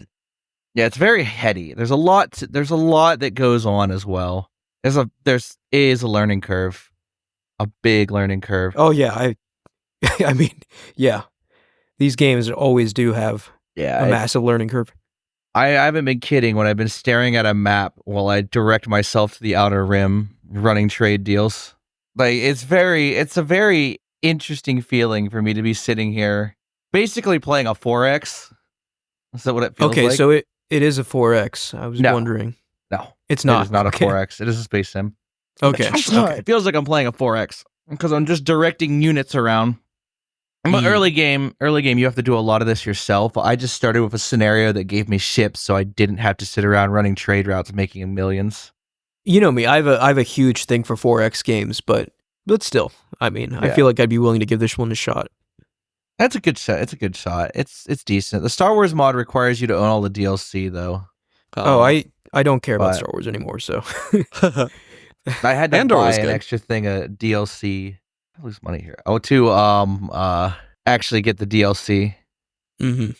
S3: Yeah, it's very heady. There's a lot that goes on as well. There is a learning curve. A big learning curve.
S1: Oh yeah, I mean, yeah. These games always do have
S3: Yeah,
S1: a massive learning curve.
S3: I haven't been kidding when I've been staring at a map while I direct myself to the outer rim running trade deals. Like it's a very interesting feeling for me to be sitting here basically playing a 4X. Is that what it feels
S1: Okay,
S3: like?
S1: so it is a 4X. I was wondering.
S3: No.
S1: It's not.
S3: It is not
S1: Okay.
S3: a 4X. It is a space sim.
S1: Okay. Okay.
S3: It feels like I'm playing a 4X because I'm just directing units around. But early game, you have to do a lot of this yourself. I just started with a scenario that gave me ships, so I didn't have to sit around running trade routes making millions.
S1: You know me. I have a huge thing for 4X games, but still, I mean, I
S3: Yeah.
S1: feel like I'd be willing to give this one a shot.
S3: That's a good shot. It's a good shot. It's decent. The Star Wars mod requires you to own all the DLC though.
S1: I don't care about
S3: but-
S1: Star Wars anymore, so
S3: I had to
S2: Andor
S3: buy
S2: was
S3: an
S2: good.
S3: extra thing of DLC. I lose money here. Oh, to actually get the DLC,
S1: mhm.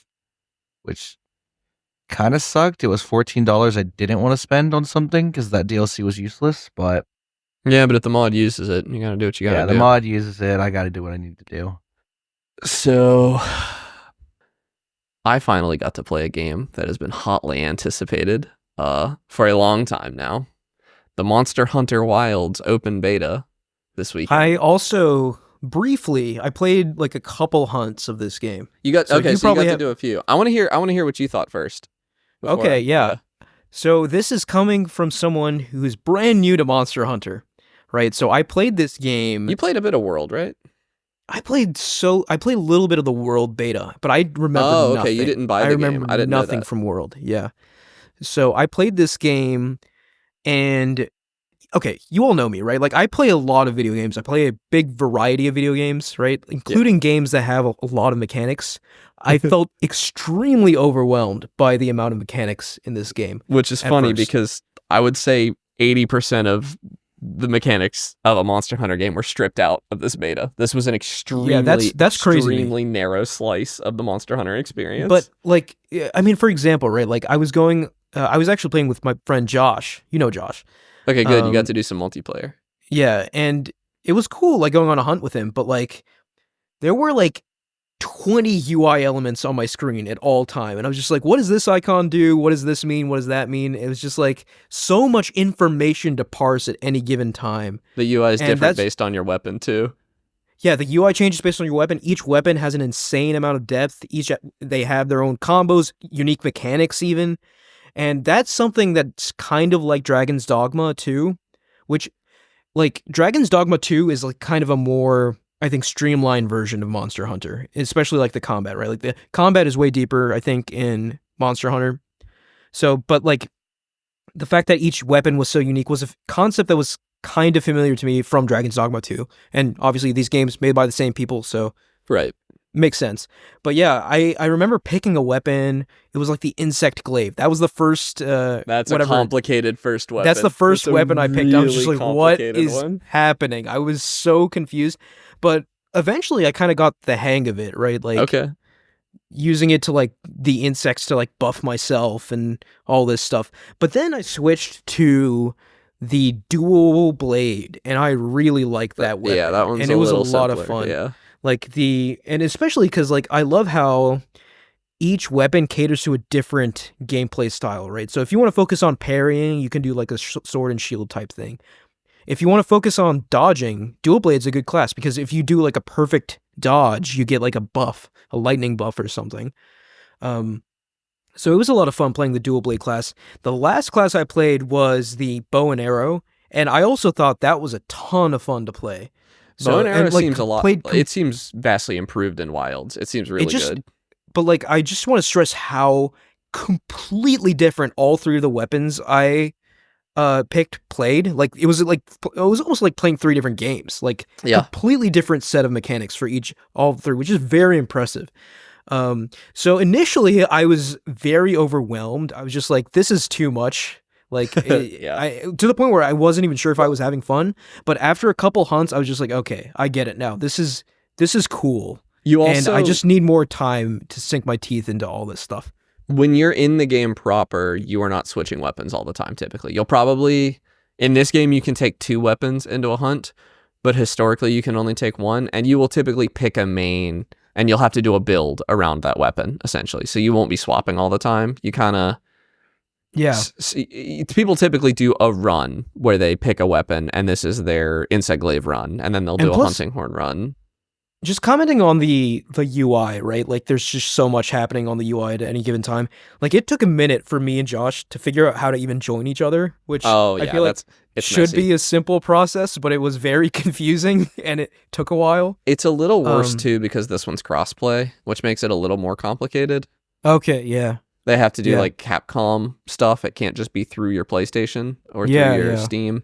S3: which kind of sucked. It was $14 I didn't want to spend on something because that DLC was useless. But
S2: Yeah, but if the mod uses it, you gotta do what you gotta
S3: yeah,
S2: do.
S3: the mod uses it. I got to do what I need to do.
S2: So, I finally got to play a game that has been hotly anticipated for a long time now. The Monster Hunter Wilds open beta this week.
S1: I also briefly I played like a couple hunts of this game.
S2: You got
S1: So
S2: okay,
S1: you
S2: so you got
S1: probably
S2: to
S1: have-
S2: do a few. I want to hear what you thought first. before
S1: Okay,
S2: I-
S1: yeah. So this is coming from someone who's brand new to Monster Hunter, right? So I played this game.
S2: You played a bit of World, right?
S1: I played a little bit of the World beta, but I remember
S2: Oh, okay,
S1: nothing.
S2: you didn't buy
S1: I
S2: the game.
S1: remember
S2: I didn't know
S1: nothing
S2: that.
S1: from World. Yeah. So I played this game, and okay, you all know me, right? Like I play a lot of video games. I play a big variety of video games, right? Including games that have a lot of mechanics. I felt extremely overwhelmed by the amount of mechanics in this game.
S2: Which is
S1: At
S2: funny
S1: first.
S2: because I would say 80% of the mechanics of a Monster Hunter game were stripped out of this beta. This was an extremely,
S1: that's crazy to me.
S2: extremely narrow slice of the Monster Hunter experience.
S1: But like, I mean, for example, right? Like I was actually playing with my friend Josh. You know Josh.
S2: okay, good. You got
S1: um,
S2: to do some multiplayer.
S1: Yeah, and it was cool, like going on a hunt with him. But like, there were like 20 UI elements on my screen at all time, and I was just like, "What does this icon do? What does this mean? What does that mean?" It was just like so much information to parse at any given time.
S2: The UI is
S1: and
S2: different
S1: that's-
S2: based on your weapon too.
S1: Yeah, the UI changes based on your weapon. Each weapon has an insane amount of depth. They have their own combos, unique mechanics even. And that's something that's kind of like Dragon's Dogma 2, which like Dragon's Dogma 2 is like kind of a more, I think, streamlined version of Monster Hunter, especially like the combat, right? Like the combat is way deeper, I think, in Monster Hunter. So, but like the fact that each weapon was so unique was a concept that was kind of familiar to me from Dragon's Dogma 2. And obviously these games made by the same people, so
S2: Right.
S1: makes sense. But yeah, I remember picking a weapon. It was like the insect glaive. That was the first
S2: That's
S1: whatever.
S2: a complicated first weapon.
S1: That's the first
S2: That's a
S1: weapon I picked. I was just
S2: really
S1: like, what
S2: complicated
S1: is
S2: one.
S1: happening? I was so confused. But eventually I kind of got the hang of it, right? Like
S2: Okay.
S1: using it to like the insects to like buff myself and all this stuff. But then I switched to the dual blade, and I really liked that weapon.
S2: Yeah, that one's
S1: and
S2: a
S1: it was a
S2: little
S1: lot of
S2: simpler,
S1: fun.
S2: Yeah.
S1: Like and especially because like I love how each weapon caters to a different gameplay style, right? So if you want to focus on parrying, you can do like a sword and shield type thing. If you want to focus on dodging, dual blade's a good class because if you do like a perfect dodge, you get like a buff, a lightning buff or something. So it was a lot of fun playing the dual blade class. The last class I played was the bow and arrow, and I also thought that was a ton of fun to play.
S2: Bow and arrow
S1: like,
S2: seems a lot.
S1: played
S2: It seems vastly improved in Wilds. It seems really
S1: just-
S2: good.
S1: But like, I just want to stress how completely different all three of the weapons I picked played. Like it was almost like playing three different games. Like
S2: Yeah.
S1: completely different set of mechanics for all three, which is very impressive. So initially I was very overwhelmed. I was just like, this is too much. Like,
S2: Yeah.
S1: I to the point where I wasn't even sure if I was having fun. But after a couple hunts, I was just like, okay, I get it now. This is cool.
S2: You
S1: And
S2: also,
S1: I just need more time to sink my teeth into all this stuff.
S2: when you're in the game proper, you are not switching weapons all the time, typically. You'll probably, in this game, you can take 2 weapons into a hunt, but historically you can only take 1, and you will typically pick a main, and you'll have to do a build around that weapon, essentially. So you won't be swapping all the time. You kind of,
S1: Yeah.
S2: people typically do a run where they pick a weapon, and this is their insect glaive run, and then they'll do a
S1: plus-
S2: hunting horn run.
S1: Just commenting on the UI, right? Like, there's just so much happening on the UI at any given time. Like, it took a minute for me and Josh to figure out how to even join each other, which
S2: Oh,
S1: I
S2: yeah,
S1: feel like
S2: it's
S1: should
S2: messy.
S1: be a simple process, but it was very confusing and it took a while.
S2: It's a little worse,
S1: Um,
S2: too, because this one's crossplay, which makes it a little more complicated.
S1: Okay, yeah.
S2: They have to do
S1: Yeah.
S2: like Capcom stuff. It can't just be through your PlayStation or
S1: Yeah,
S2: through your
S1: yeah.
S2: Steam.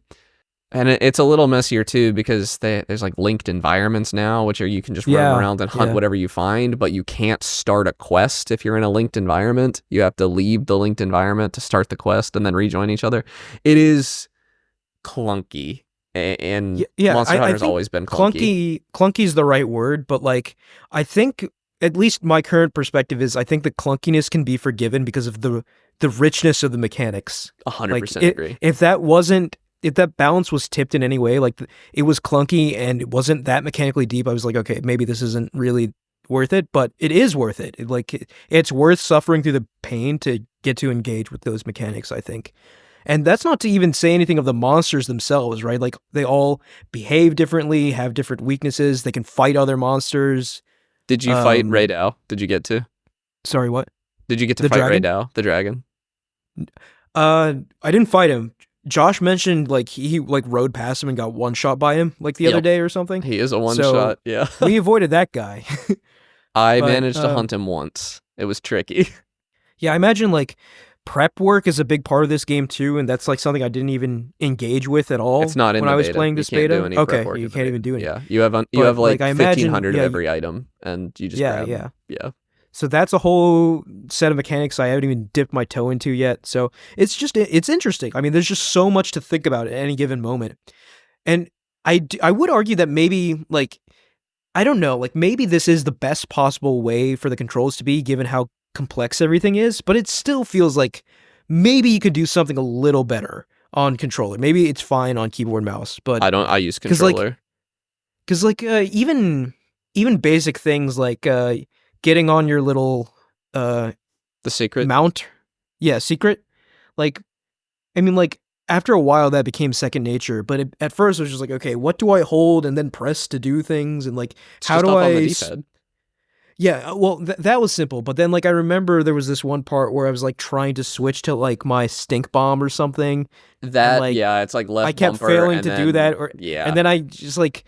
S2: And it's a little messier too because there's like linked environments now, which are you can just
S1: Yeah,
S2: run around and hunt
S1: yeah.
S2: whatever you find, but you can't start a quest if you're in a linked environment. You have to leave the linked environment to start the quest and then rejoin each other. It is clunky, and
S1: Yeah,
S2: Monster
S1: I
S2: Hunter's
S1: think
S2: always been clunky.
S1: Clunky is the right word, but like, I think at least my current perspective is I think the clunkiness can be forgiven because of the richness of the mechanics.
S2: 100%
S1: Like,
S2: agree.
S1: if that balance was tipped in any way, like it was clunky and it wasn't that mechanically deep, I was like, okay, maybe this isn't really worth it, but it is worth it. It's worth suffering through the pain to get to engage with those mechanics, I think. And that's not to even say anything of the monsters themselves, right? Like they all behave differently, have different weaknesses. They can fight other monsters.
S2: Did you fight Raydao? Did you get to?
S1: Sorry, what?
S2: Did you get to
S1: The
S2: fight
S1: dragon?
S2: Raydao, the dragon?
S1: I didn't fight him. Josh mentioned like he like rode past him and got one shot by him like the other
S2: Yep.
S1: day or something.
S2: He is a one
S1: So-
S2: shot. Yeah.
S1: We avoided that guy.
S2: I
S1: But,
S2: managed to hunt him once. It was tricky.
S1: Yeah, I imagine like prep work is a big part of this game too, and that's like something I didn't even engage with at all.
S2: It's not in
S1: when
S2: the
S1: I was
S2: beta.
S1: playing
S2: You
S1: this
S2: can't do
S1: beta.
S2: any prep
S1: Okay,
S2: work
S1: you
S2: in the
S1: can't
S2: beta.
S1: even do it.
S2: Yeah, you have
S1: But,
S2: like
S1: like, I imagine-
S2: 1,500
S1: yeah,
S2: every item, and you just grab.
S1: yeah.
S2: Yeah.
S1: So that's a whole set of mechanics I haven't even dipped my toe into yet. So it's interesting. I mean, there's just so much to think about at any given moment. And I would argue that maybe like, I don't know, like maybe this is the best possible way for the controls to be given how complex everything is, but it still feels like maybe you could do something a little better on controller. Maybe it's fine on keyboard and mouse, but
S2: I use
S1: 'Cause, like,
S2: controller.
S1: because like even basic things like getting on your little
S2: The secret.
S1: mount, secret, like I mean like after a while that became second nature, but at first it was just like, okay, what do I hold and then press to do things, and like
S2: It's
S1: how
S2: just
S1: do
S2: up on the
S1: I
S2: D-pad.
S1: yeah, well that was simple, but then like I remember there was this one part where I was like trying to switch to like my stink bomb or something.
S2: That
S1: like,
S2: yeah, it's like left.
S1: I kept
S2: bumper,
S1: failing
S2: and
S1: to do
S2: then-
S1: that, or
S2: yeah,
S1: and then I just like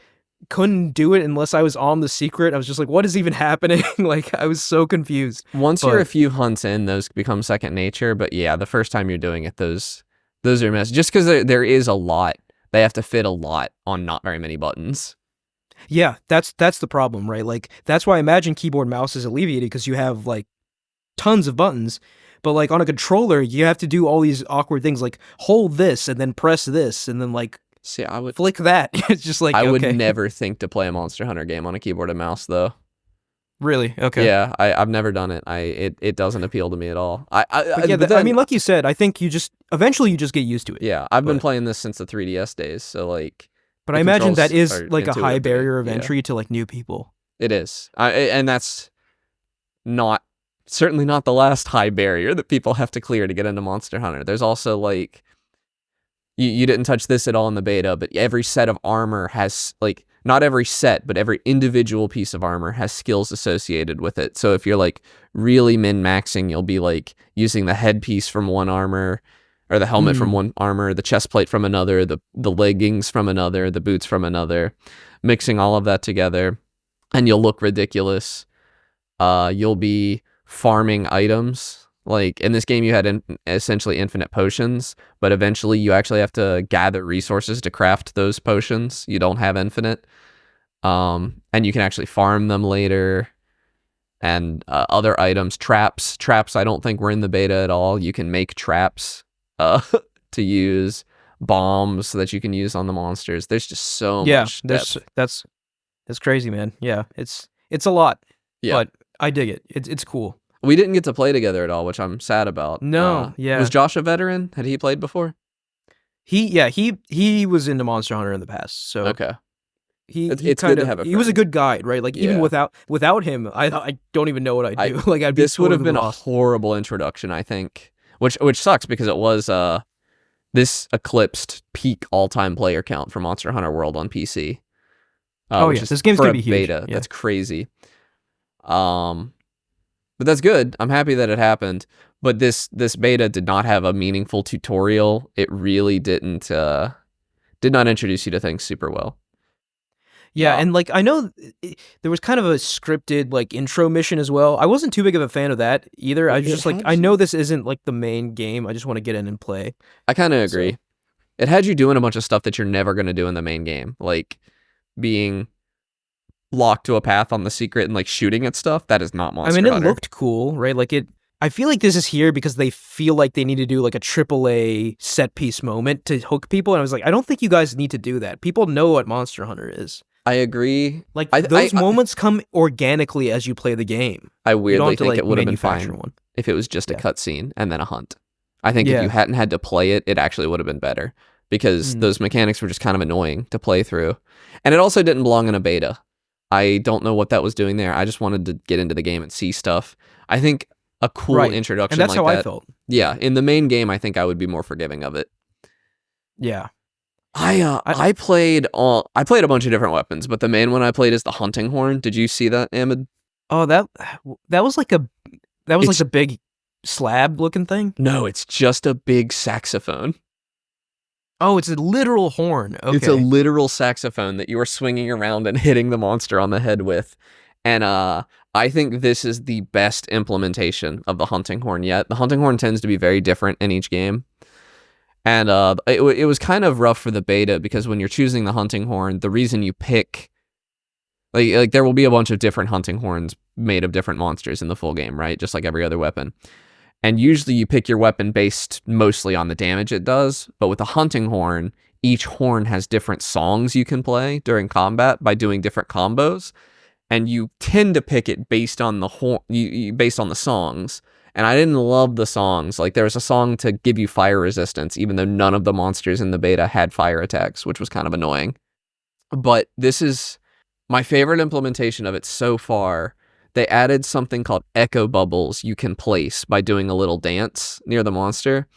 S1: couldn't do it unless I was on the secret. I was just like, what is even happening? Like I was so confused.
S2: once you're a
S1: but-
S2: few hunts in, those become second nature. But yeah, the first time you're doing it, those are a mess. Just because there is a lot, they have to fit a lot on not very many buttons.
S1: Yeah, that's the problem, right? Like that's why I imagine keyboard mouse is alleviated because you have like tons of buttons, but like on a controller you have to do all these awkward things like hold this and then press this and then like
S2: See, I would
S1: flick that. It's just like
S2: I would
S1: okay.
S2: never think to play a Monster Hunter game on a keyboard and mouse though.
S1: Really? Okay.
S2: Yeah, I've never done it. It doesn't appeal to me at all.
S1: But yeah,
S2: but
S1: I
S2: then-
S1: mean, like you said, I think eventually you just get used to it.
S2: yeah, I've been
S1: but-
S2: playing this since the 3DS days, so like
S1: But
S2: the
S1: I imagine that
S2: controls
S1: is
S2: are
S1: like a high
S2: intuitive to me.
S1: barrier of
S2: Yeah.
S1: entry to like new people.
S2: it is. And that's not certainly not the last high barrier that people have to clear to get into Monster Hunter. There's also like you didn't touch this at all in the beta, but every set of armor has like not every set, but every individual piece of armor has skills associated with it. So if you're like really min-maxing, you'll be like using the headpiece from one armor or the helmet from one armor, the chest plate from another, the leggings from another, the boots from another, mixing all of that together, and you'll look ridiculous. You'll be farming items. Like in this game, you had essentially infinite potions, but eventually you actually have to gather resources to craft those potions. You don't have infinite. And you can actually farm them later. and other items, traps. I don't think were in the beta at all. You can make traps to use, bombs that you can use on the monsters. There's just so much depth.
S1: That's crazy, man. Yeah, it's a lot.
S2: Yeah.
S1: But I dig it. It's cool.
S2: We didn't get to play together at all, which I'm sad about.
S1: No, yeah.
S2: Was Josh a veteran? Had he played before?
S1: He was into Monster Hunter in the past, so
S2: Okay.
S1: It's
S2: good to have a
S1: he was a
S2: friend.
S1: good guide, right? Like even
S2: Yeah.
S1: without him, I don't even know what I'd do. Like I'd be
S2: This would have
S1: totally
S2: been
S1: lost.
S2: a horrible introduction, I think. Which sucks because it was this eclipsed peak all-time player count for Monster Hunter World on PC. Which is
S1: this game's
S2: for
S1: gonna
S2: a
S1: be huge.
S2: beta.
S1: Yeah.
S2: That's crazy. But that's good. I'm happy that it happened. But this beta did not have a meaningful tutorial. It really did not introduce you to things super well.
S1: Yeah, and like I know there was kind of a scripted like intro mission as well. I wasn't too big of a fan of that either. I was just like, I know this isn't like the main game. I just want to get in and play.
S2: I kind of agree.
S1: So-
S2: It had you doing a bunch of stuff that you're never going to do in the main game, like being locked to a path on the secret and like shooting at stuff. That is not Monster Hunter.
S1: It looked cool, right? Like I feel like this is here because they feel like they need to do like a AAA set piece moment to hook people. And I was like, I don't think you guys need to do that. People know what Monster Hunter is.
S2: I agree.
S1: Like those moments come organically as you play the game.
S2: I
S1: You don't
S2: weirdly
S1: have to
S2: think
S1: like
S2: it would have been
S1: manufacture
S2: fine
S1: one.
S2: if it was just a
S1: Yeah.
S2: cutscene and then a hunt. I think if
S1: Yeah.
S2: you hadn't had to play it, it actually would have been better because those mechanics were just kind of annoying to play through. And it also didn't belong in a beta. I don't know what that was doing there. I just wanted to get into the game and see stuff. I think a cool
S1: Right.
S2: introduction
S1: And that's
S2: like
S1: how
S2: that.
S1: I felt.
S2: Yeah, in the main game, I think I would be more forgiving of it.
S1: Yeah.
S2: I played a bunch of different weapons, but the main one I played is the hunting horn. Did you see that, Ahmed?
S1: Oh, that was like the big slab looking thing.
S2: No, it's just a big saxophone.
S1: Oh, it's a literal horn. Okay.
S2: It's a literal saxophone that you are swinging around and hitting the monster on the head with. And I think this is the best implementation of the hunting horn yet. The hunting horn tends to be very different in each game. And it was kind of rough for the beta because when you're choosing the hunting horn, the reason you pick like there will be a bunch of different hunting horns made of different monsters in the full game, right? Just like every other weapon. And usually you pick your weapon based mostly on the damage it does, but with the hunting horn, each horn has different songs you can play during combat by doing different combos, and you tend to pick it based on the based on the songs. And I didn't love the songs. Like there was a song to give you fire resistance, even though none of the monsters in the beta had fire attacks, which was kind of annoying. But this is my favorite implementation of it so far. They added something called echo bubbles you can place by doing a little dance near the monster.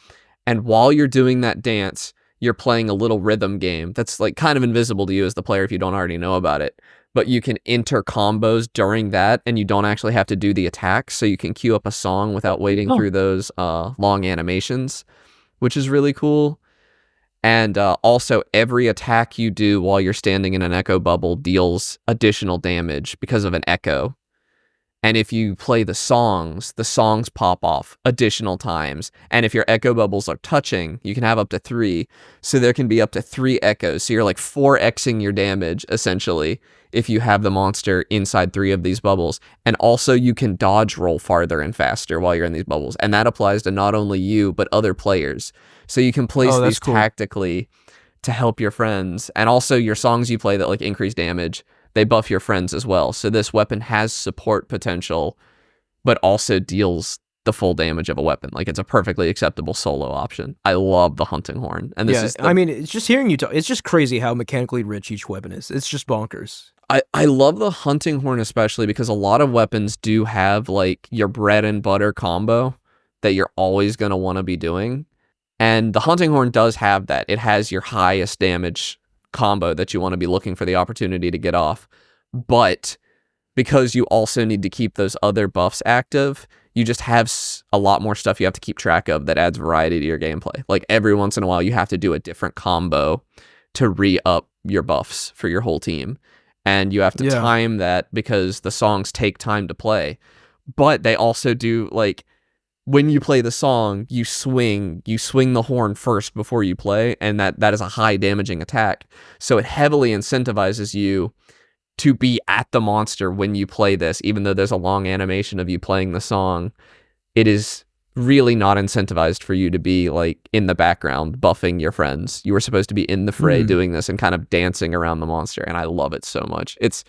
S2: And while you're doing that dance, you're playing a little rhythm game that's like kind of invisible to you as the player if you don't already know about it. But you can enter combos during that, and you don't actually have to do the attacks, so you can queue up a song without waiting through those long animations, which is really cool. And also, every attack you do while you're standing in an echo bubble deals additional damage because of an echo. And if you play the songs pop off additional times. And if your echo bubbles are touching, you can have up to 3. So there can be up to 3 echoes. So you're like 4xing your damage, essentially, if you have the monster inside 3 of these bubbles. And also you can dodge roll farther and faster while you're in these bubbles. And that applies to not only you, but other players. So you can place these tactically to help your friends. And also your songs you play that like increase damage, they buff your friends as well. So this weapon has support potential, but also deals the full damage of a weapon. Like it's a perfectly acceptable solo option. I love the hunting horn. And this is
S1: I mean, it's just hearing you talk, it's just crazy how mechanically rich each weapon is. It's just bonkers.
S2: I love the hunting horn especially because a lot of weapons do have like your bread and butter combo that you're always going to want to be doing. And the hunting horn does have that. It has your highest damage combo that you want to be looking for the opportunity to get off. But because you also need to keep those other buffs active, you just have a lot more stuff you have to keep track of that adds variety to your gameplay. Like every once in a while, you have to do a different combo to re-up your buffs for your whole team. And you have to time that because the songs take time to play. But they also do, like, when you play the song, you swing the horn first before you play, and that is a high damaging attack. So it heavily incentivizes you to be at the monster when you play this, even though there's a long animation of you playing the song, it is really not incentivized for you to be like in the background buffing your friends. You were supposed to be in the fray doing this and kind of dancing around the monster, and I love it so much. It's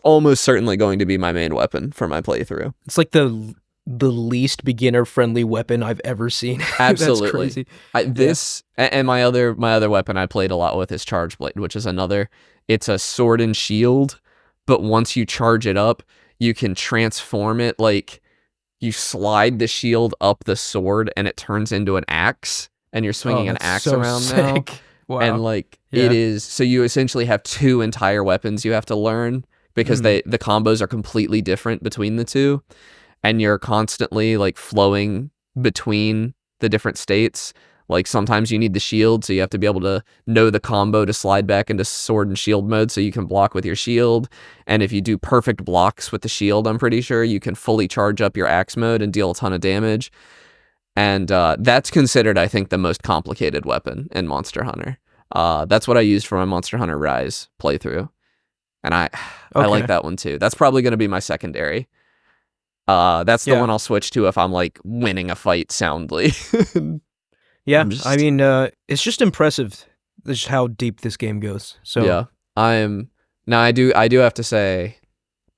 S2: almost certainly going to be my main weapon for my playthrough.
S1: It's like the least beginner friendly weapon I've ever seen.
S2: Absolutely.
S1: That's crazy.
S2: And my other weapon I played a lot with is Charge Blade, which is another. It's a sword and shield, but once you charge it up, you can transform it. Like, you slide the shield up the sword and it turns into an axe, and you're swinging an axe around now.
S1: Wow.
S2: And like it is, so you essentially have two entire weapons you have to learn, because the combos are completely different between the two, and you're constantly like flowing between the different states. Like, sometimes you need the shield, so you have to be able to know the combo to slide back into sword and shield mode so you can block with your shield. And if you do perfect blocks with the shield, I'm pretty sure you can fully charge up your axe mode and deal a ton of damage. And that's considered, I think, the most complicated weapon in Monster Hunter. That's what I used for my Monster Hunter Rise playthrough. And I like that one too. That's probably going to be my secondary. That's the one I'll switch to if I'm like winning a fight soundly.
S1: Yeah, I mean, it's just impressive just how deep this game goes. So
S2: yeah, I do have to say,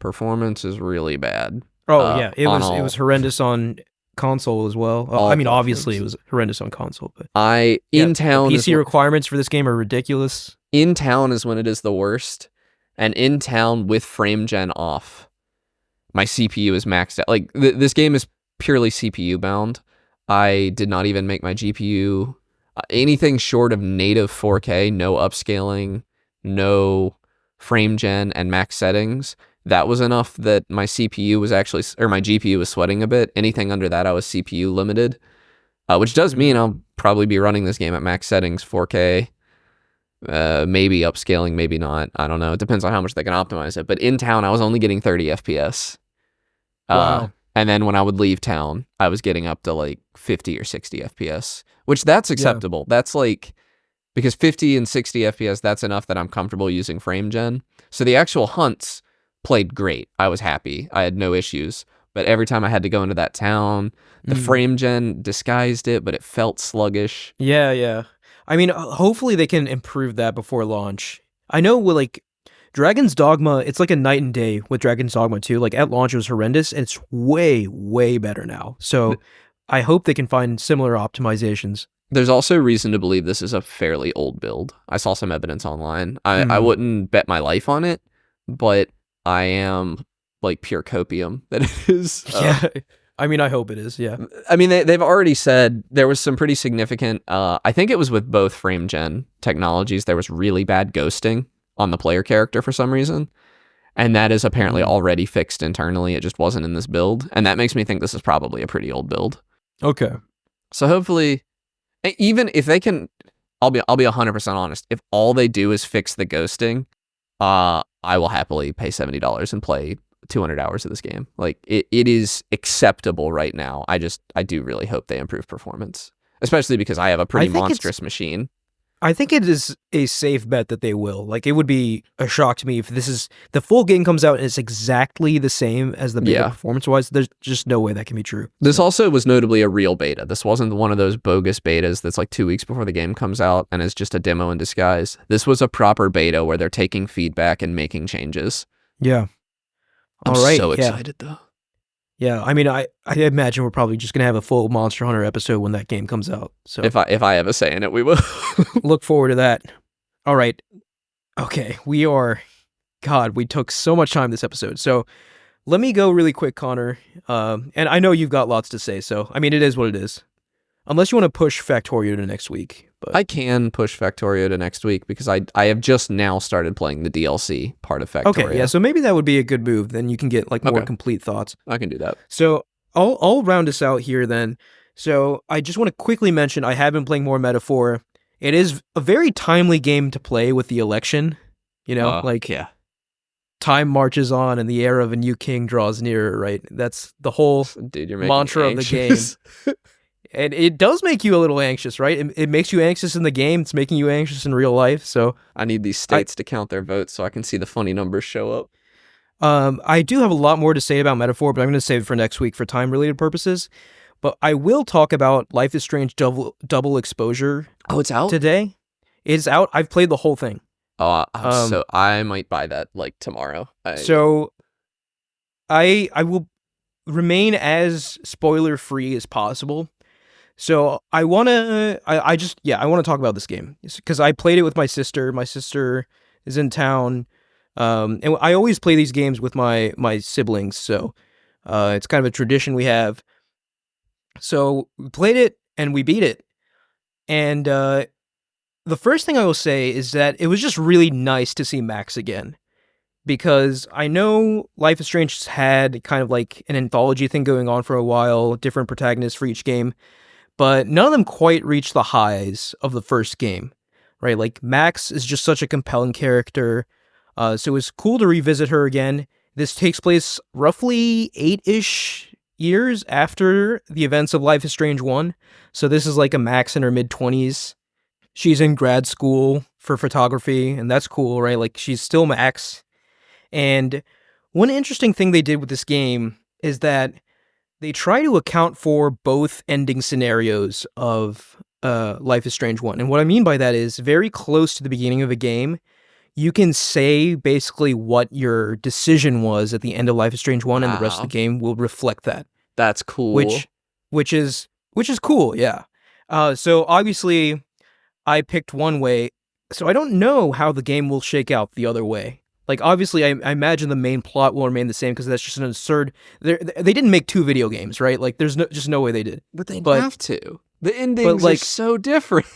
S2: performance is really bad.
S1: Oh yeah, it was horrendous on console as well. I mean, obviously it was horrendous on console, but
S2: in town
S1: PC requirements for this game are ridiculous.
S2: In town is when it is the worst, and in town with frame gen off, my CPU is maxed out. Like this game is purely CPU bound. I did not even make my GPU anything short of native 4K, no upscaling, no frame gen, and max settings. That was enough that my CPU was actually, or my GPU was sweating a bit. Anything under that, I was CPU limited, which does mean I'll probably be running this game at max settings, 4K, maybe upscaling, maybe not. I don't know. It depends on how much they can optimize it. But in town, I was only getting 30 FPS.
S1: Wow.
S2: And then when I would leave town, I was getting up to like 50 or 60 FPS, which that's acceptable. Yeah. That's like, because 50 and 60 FPS, that's enough that I'm comfortable using frame gen. So the actual hunts played great. I was happy. I had no issues. But every time I had to go into that town, the frame gen disguised it, but it felt sluggish.
S1: Yeah. I mean, hopefully they can improve that before launch. I know with like Dragon's Dogma, it's like a night and day with Dragon's Dogma 2. Like at launch it was horrendous, and it's way, way better now. So I hope they can find similar optimizations.
S2: There's also reason to believe this is a fairly old build. I saw some evidence online. I wouldn't bet my life on it, but I am like pure copium that it is.
S1: Yeah. I mean, I hope it is, yeah.
S2: I mean, they've already said there was some pretty significant, I think it was with both frame gen technologies, there was really bad ghosting on the player character for some reason. And that is apparently already fixed internally. It just wasn't in this build. And that makes me think this is probably a pretty old build.
S1: Okay.
S2: So hopefully, even if they can, I'll be 100% honest. If all they do is fix the ghosting, I will happily pay $70 and play 200 hours of this game. Like it is acceptable right now. I do really hope they improve performance, especially because I have a pretty monstrous machine.
S1: I think it is a safe bet that they will. Like, it would be a shock to me if the full game comes out and it's exactly the same as the beta performance-wise. There's just no way that can be true.
S2: This also was notably a real beta. This wasn't one of those bogus betas that's like 2 weeks before the game comes out and is just a demo in disguise. This was a proper beta where they're taking feedback and making changes.
S1: Yeah.
S2: I'm so excited, though.
S1: Yeah, I mean, I imagine we're probably just gonna have a full Monster Hunter episode when that game comes out. So
S2: if I have a say in it, we will.
S1: Look forward to that. All right, okay, we took so much time this episode. So let me go really quick, Connor. And I know you've got lots to say. So I mean, it is what it is. Unless you want to push Factorio to next week. But
S2: I can push Factorio to next week because I have just now started playing the DLC part of Factorio.
S1: Okay, yeah, so maybe that would be a good move. Then you can get like more complete thoughts.
S2: I can do that.
S1: So I'll round us out here then. So I just want to quickly mention I have been playing more Metaphor. It is a very timely game to play with the election. You know, time marches on and the era of a new king draws nearer, right? That's the whole mantra of the game. And it does make you a little anxious, right? It makes you anxious in the game. It's making you anxious in real life. So
S2: I need these states to count their votes so I can see the funny numbers show up.
S1: I do have a lot more to say about Metaphor, but I'm going to save it for next week for time-related purposes. But I will talk about Life is Strange double exposure.
S2: Oh, it's out
S1: today. It's out. I've played the whole thing.
S2: Oh, so I might buy that like tomorrow.
S1: So I will remain as spoiler free as possible. So I want to I want to talk about this game because I played it with my sister. My sister is in town. And I always play these games with my siblings, so it's kind of a tradition we have. So we played it and we beat it. And the first thing I will say is that it was just really nice to see Max again. Because I know Life is Strange has had kind of like an anthology thing going on for a while, different protagonists for each game, but none of them quite reached the highs of the first game, right? Like Max is just such a compelling character. So it was cool to revisit her again. This takes place roughly 8-ish years after the events of Life is Strange 1. So this is like a Max in her mid-20s. She's in grad school for photography, and that's cool, right? Like she's still Max. And one interesting thing they did with this game is that they try to account for both ending scenarios of Life is Strange 1. And what I mean by that is very close to the beginning of a game, you can say basically what your decision was at the end of Life is Strange 1, and the rest of the game will reflect that.
S2: That's cool.
S1: Which is cool, yeah. So obviously, I picked one way, so I don't know how the game will shake out the other way. Like, obviously, I imagine the main plot will remain the same because that's just an absurd... They didn't make 2 video games, right? Like, there's just no way they did.
S2: But they have to. The endings are so different.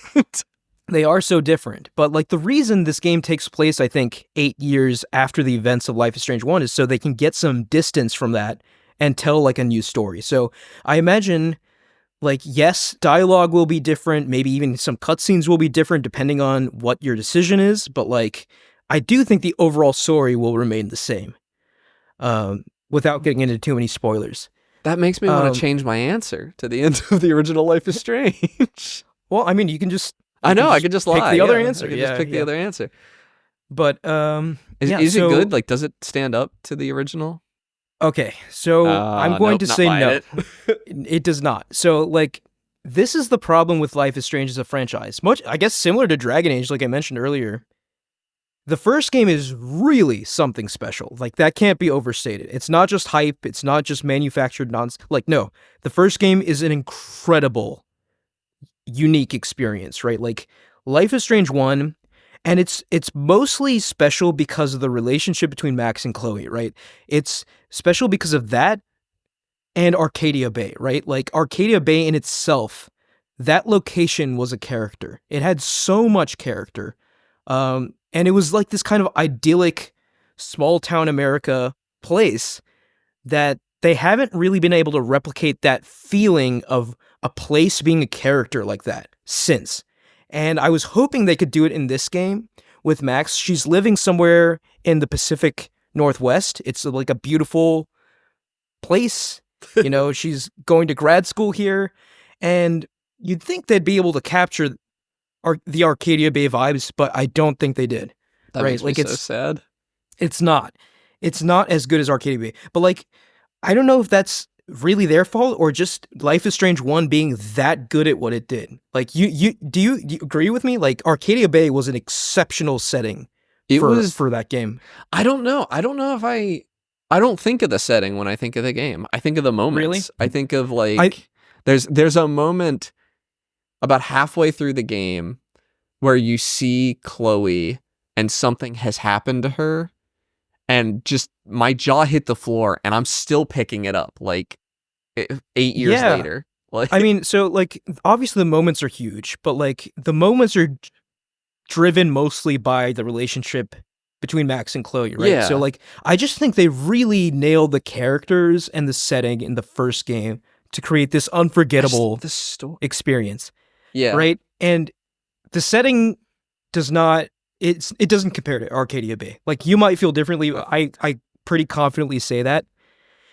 S1: They are so different. But, like, the reason this game takes place, I think, 8 years after the events of Life is Strange 1 is so they can get some distance from that and tell, like, a new story. So, I imagine... Like, yes, dialogue will be different, maybe even some cutscenes will be different depending on what your decision is, but, like, I do think the overall story will remain the same, without getting into too many spoilers.
S2: That makes me want to change my answer to the end of the original Life is Strange.
S1: Well, I mean, you can just...
S2: I could just lie.
S1: Pick the other answer.
S2: I could just pick the other answer.
S1: But,
S2: is it good? Like, does it stand up to the original?
S1: Okay, so I'm going to say no. It does not. So, like, this is the problem with Life is Strange as a franchise. Much, I guess, similar to Dragon Age, like I mentioned earlier. The first game is really something special. Like, that can't be overstated. It's not just hype. It's not just manufactured nonsense. Like, no. The first game is an incredible, unique experience, right? Like, Life is Strange 1... And it's mostly special because of the relationship between Max and Chloe, right? It's special because of that and Arcadia Bay, right? Like, Arcadia Bay in itself, that location was a character. It had so much character. And it was like this kind of idyllic small-town America place that they haven't really been able to replicate that feeling of a place being a character like that since. And I was hoping they could do it in this game with Max. She's living somewhere in the Pacific Northwest. It's like a beautiful place. You know, she's going to grad school here. And you'd think they'd be able to capture the Arcadia Bay vibes, but I don't think they did.
S2: That makes me so sad.
S1: It's not. It's not as good as Arcadia Bay. But, like, I don't know if that's really their fault or just Life is Strange 1 being that good at what it did. Like, do you agree with me? Like, Arcadia Bay was an exceptional setting for that game.
S2: I don't know. I don't think of the setting when I think of the game. I think of the moments.
S1: Really?
S2: I think of, like, there's a moment about halfway through the game where you see Chloe and something has happened to her. And just my jaw hit the floor, and I'm still picking it up, like 8 years later. Like,
S1: I mean, so, like, obviously the moments are huge, but, like, the moments are driven mostly by the relationship between Max and Chloe, right?
S2: Yeah.
S1: So, like, I just think they really nailed the characters and the setting in the first game to create this unforgettable experience.
S2: Yeah.
S1: Right? And the setting does not... It doesn't compare to Arcadia Bay. Like, you might feel differently. I pretty confidently say that.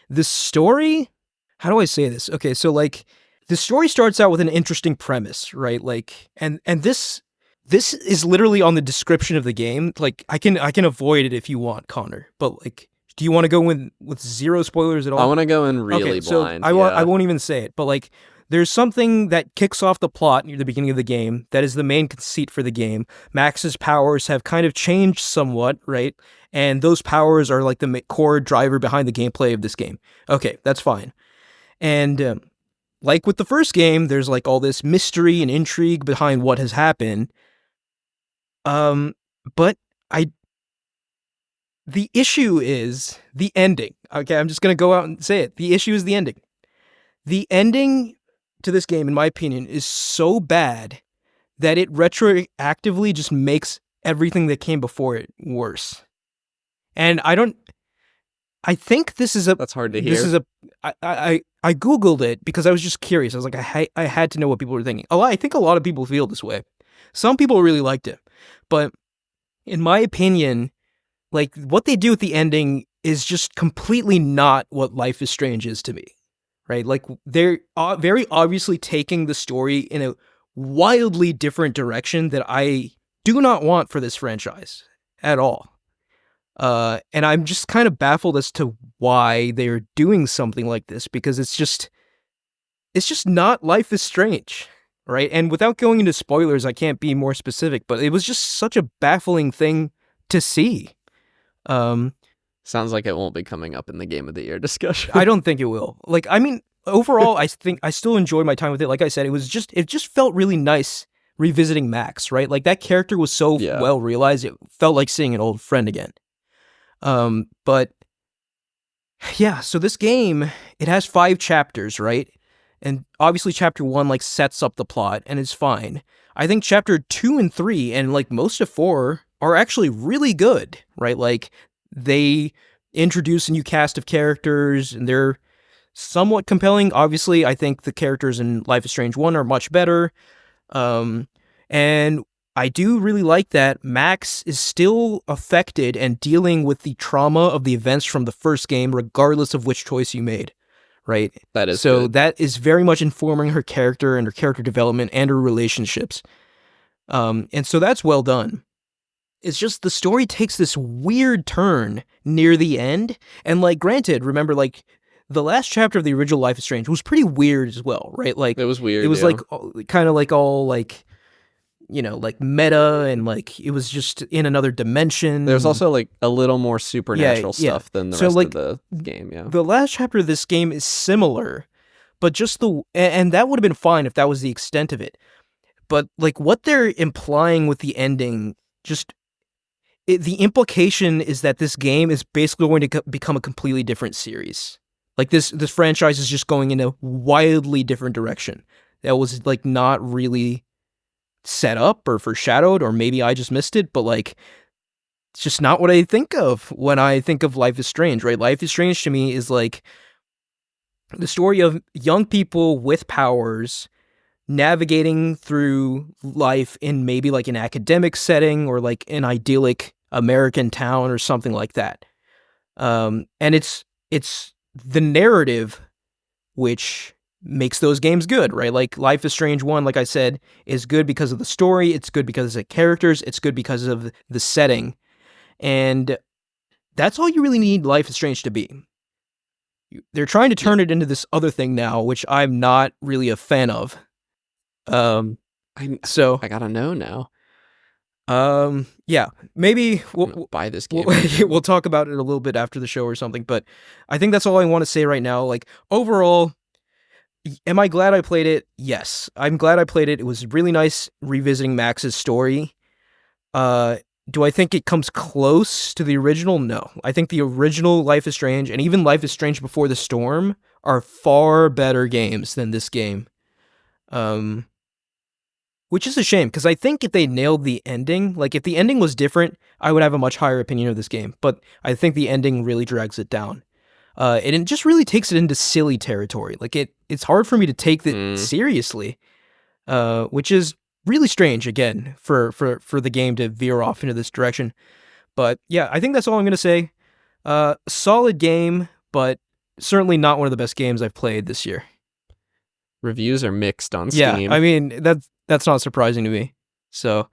S1: The story, how do I say this? Okay, so, like, the story starts out with an interesting premise, right? Like, and this is literally on the description of the game. Like, I can avoid it if you want, Connor, but like, do you want to go in with zero spoilers at all?
S2: I want to go in really
S1: okay,
S2: blind.
S1: So I won't even say it, but like, there's something that kicks off the plot near the beginning of the game that is the main conceit for the game. Max's powers have kind of changed somewhat, right? And those powers are like the core driver behind the gameplay of this game. Okay, that's fine. And like with the first game, there's like all this mystery and intrigue behind what has happened. But the issue is the ending. Okay, I'm just gonna go out and say it. The issue is the ending. The ending to this game, in my opinion, is so bad that it retroactively just makes everything that came before it worse. And I think this is
S2: That's hard to hear.
S1: I Googled it because I was just curious. I was like, I had to know what people were thinking. I think a lot of people feel this way. Some people really liked it. But in my opinion, like, what they do at the ending is just completely not what Life is Strange is to me. Right? Like, they're very obviously taking the story in a wildly different direction that I do not want for this franchise at all. And I'm just kind of baffled as to why they're doing something like this, because it's just not Life is Strange, right? And without going into spoilers, I can't be more specific, but it was just such a baffling thing to see.
S2: Sounds like it won't be coming up in the Game of the Year discussion.
S1: I don't think it will. Like, I mean, overall, I think I still enjoyed my time with it. Like I said, it just felt really nice revisiting Max, right? Like, that character was so well realized, it felt like seeing an old friend again. But yeah, so this game, it has 5 chapters, right? And obviously chapter 1 like sets up the plot and is fine. I think chapter 2 and 3 and like most of 4 are actually really good, right? Like, they introduce a new cast of characters and they're somewhat compelling. Obviously, I think the characters in Life is Strange 1 are much better. And I do really like that Max is still affected and dealing with the trauma of the events from the first game, regardless of which choice you made, right?
S2: That is
S1: so
S2: good.
S1: That is very much informing her character and her character development and her relationships. And so that's well done. It's just the story takes this weird turn near the end. And like, granted, remember, like, the last chapter of the original Life is Strange was pretty weird as well, right? Like,
S2: it was weird.
S1: It was like kind of like all like, you know, like meta, and like it was just in another dimension.
S2: There's also like a little more supernatural stuff than the rest
S1: like,
S2: of the game. Yeah.
S1: The last chapter of this game is similar, but just and that would have been fine if that was the extent of it. But like, what they're implying with the ending, the implication is that this game is basically going to become a completely different series. Like, this franchise is just going in a wildly different direction that was like not really set up or foreshadowed, or maybe I just missed it, but like, it's just not what I think of when I think of Life is Strange, right? Life is Strange to me is like the story of young people with powers navigating through life in maybe like an academic setting or like an idyllic American town or something like that. And it's the narrative which makes those games good, right? Like, Life is Strange 1, like I said, is good because of the story, it's good because of the characters, it's good because of the setting. And that's all you really need Life is Strange to be. They're trying to turn it into this other thing now, which I'm not really a fan of. So
S2: I gotta know now.
S1: Yeah, maybe we'll
S2: buy this game.
S1: We'll talk about it a little bit after the show or something, but I think that's all I want to say right now. Like, overall, am I glad I played it? Yes, I'm glad I played it. It was really nice revisiting Max's story. Do I think it comes close to the original? No. I think the original Life is Strange and even Life is Strange Before the Storm are far better games than this game. Which is a shame, because I think if they nailed the ending, like if the ending was different, I would have a much higher opinion of this game. But I think the ending really drags it down. And it just really takes it into silly territory. Like, it's hard for me to take it seriously, which is really strange, again, for the game to veer off into this direction. But yeah, I think that's all I'm going to say. Solid game, but certainly not one of the best games I've played this year.
S2: Reviews are mixed on
S1: Yeah,
S2: Steam.
S1: I mean that's not surprising to me. So,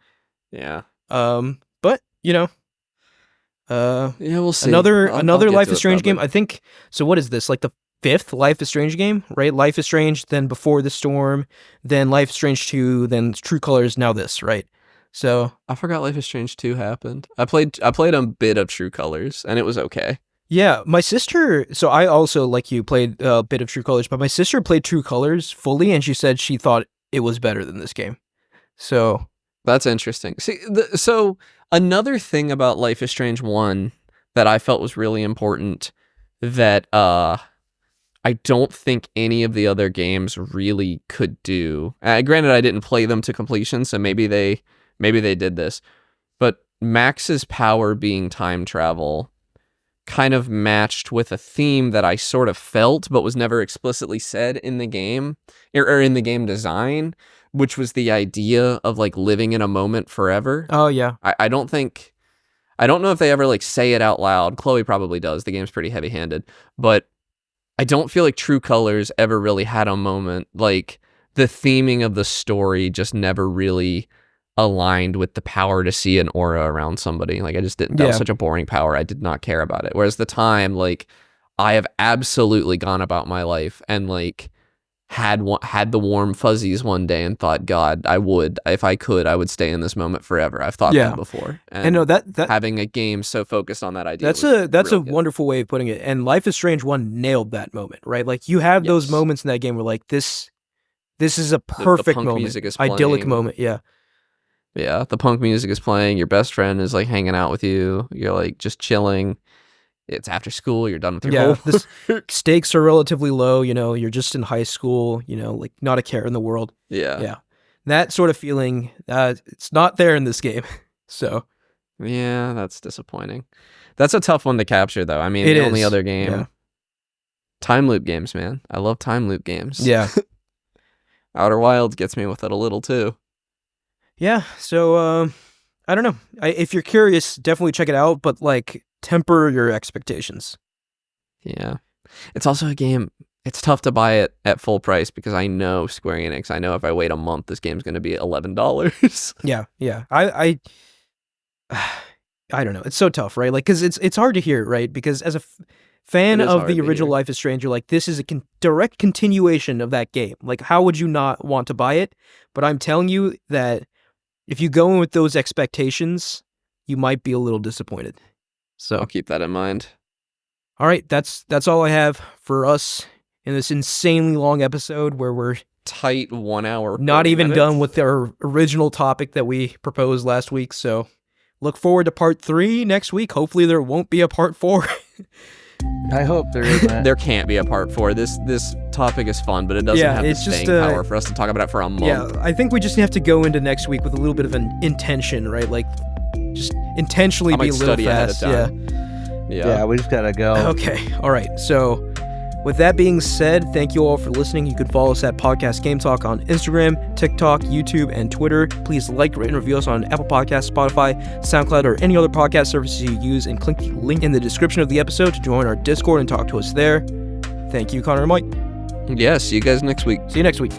S2: yeah.
S1: but
S2: Yeah, we'll see.
S1: another
S2: I'll get
S1: Life
S2: to
S1: is
S2: it
S1: Strange game.
S2: probably.
S1: I think. So what is this? Like the 5th Life is Strange game, right? Life is Strange, then Before the Storm, then Life is Strange 2, then True Colors, now this, right? So
S2: I forgot Life is Strange 2 happened. I played a bit of True Colors, and it was okay.
S1: yeah, my sister. So I also, like you, played a bit of True Colors, but my sister played True Colors fully, and she said she thought it was better than this game. So
S2: That's interesting. See, so another thing about Life is Strange 1 that I felt was really important that I don't think any of the other games really could do. Granted, I didn't play them to completion, so maybe they did this. But Max's power being time travel kind of matched with a theme that I sort of felt but was never explicitly said in the game or in the game design, which was the idea of like living in a moment forever.
S1: oh yeah,
S2: I don't know if they ever like say it out loud. Chloe probably does. The game's pretty heavy-handed, but I don't feel like True Colors ever really had a moment. Like the theming of the story just never really aligned with the power to see an aura around somebody. Like I just didn't. That was
S1: Yeah.
S2: such a boring power. I did not care about it. Whereas the time, like I have absolutely gone about my life and like had the warm fuzzies one day and thought, God, I would, if I could, I would stay in this moment forever. I've thought
S1: Yeah.
S2: that before.
S1: and no, that
S2: having a game so focused on that idea.
S1: that's
S2: was
S1: a
S2: really good.
S1: wonderful way of putting it. And Life is Strange 1 nailed that moment, right? Like you have those
S2: Yes.
S1: moments in that game where like this is a
S2: The
S1: perfect
S2: punk
S1: moment,
S2: music is
S1: idyllic
S2: playing.
S1: moment. Yeah,
S2: Yeah, the punk music is playing. Your best friend is like hanging out with you. You're like just chilling. It's after school. You're done with your
S1: yeah.
S2: homework.
S1: The stakes are relatively low. You know, you're just in high school. You know, like not a care in the world.
S2: Yeah.
S1: Yeah, that sort of feeling. It's not there in this game. So
S2: Yeah, that's disappointing. That's a tough one to capture, though. I mean,
S1: It
S2: the only
S1: is,
S2: other game,
S1: yeah.
S2: time loop games, man. I love time loop games.
S1: yeah,
S2: Outer Wilds gets me with it a little too.
S1: yeah. So I don't know. If you're curious, definitely check it out. But like, temper your expectations.
S2: Yeah, it's also a game. It's tough to buy it at full price because I know Square Enix. I know if I wait a month, this game's going to be $11.
S1: Yeah, yeah. I don't know. It's so tough, right? Like, because it's hard to hear, right? Because as a fan
S2: It is
S1: of
S2: hard
S1: the
S2: to
S1: original
S2: hear.
S1: Life is Strange, you're like, this is a direct continuation of that game. Like, how would you not want to buy it? But I'm telling you that if you go in with those expectations, you might be a little disappointed. So,
S2: I'll keep that in mind.
S1: all right, that's all I have for us in this insanely long episode where we're
S2: Tight 1 hour.
S1: not
S2: 40
S1: even
S2: minutes.
S1: done with our original topic that we proposed last week. So look forward to part 3 next week. Hopefully there won't be a part 4.
S3: I hope there isn't.
S2: There can't be a part 4. This topic is fun, but it doesn't
S1: Yeah,
S2: have the
S1: it's just,
S2: staying power for us to talk about it for a month.
S1: Yeah, I think we just have to go into next week with a little bit of an intention, right? Like just intentionally
S2: I
S1: be
S2: might
S1: a little
S2: study ahead of
S1: fast.
S2: time.
S1: Yeah.
S3: Yeah, we just gotta go.
S1: Okay. All right. So, with that being said, thank you all for listening. You can follow us at Podcast Game Talk on Instagram, TikTok, YouTube, and Twitter. Please like, rate, and review us on Apple Podcasts, Spotify, SoundCloud, or any other podcast services you use, and click the link in the description of the episode to join our Discord and talk to us there. Thank you, Connor and Mike.
S2: Yeah, see you guys next week.
S1: See you next week.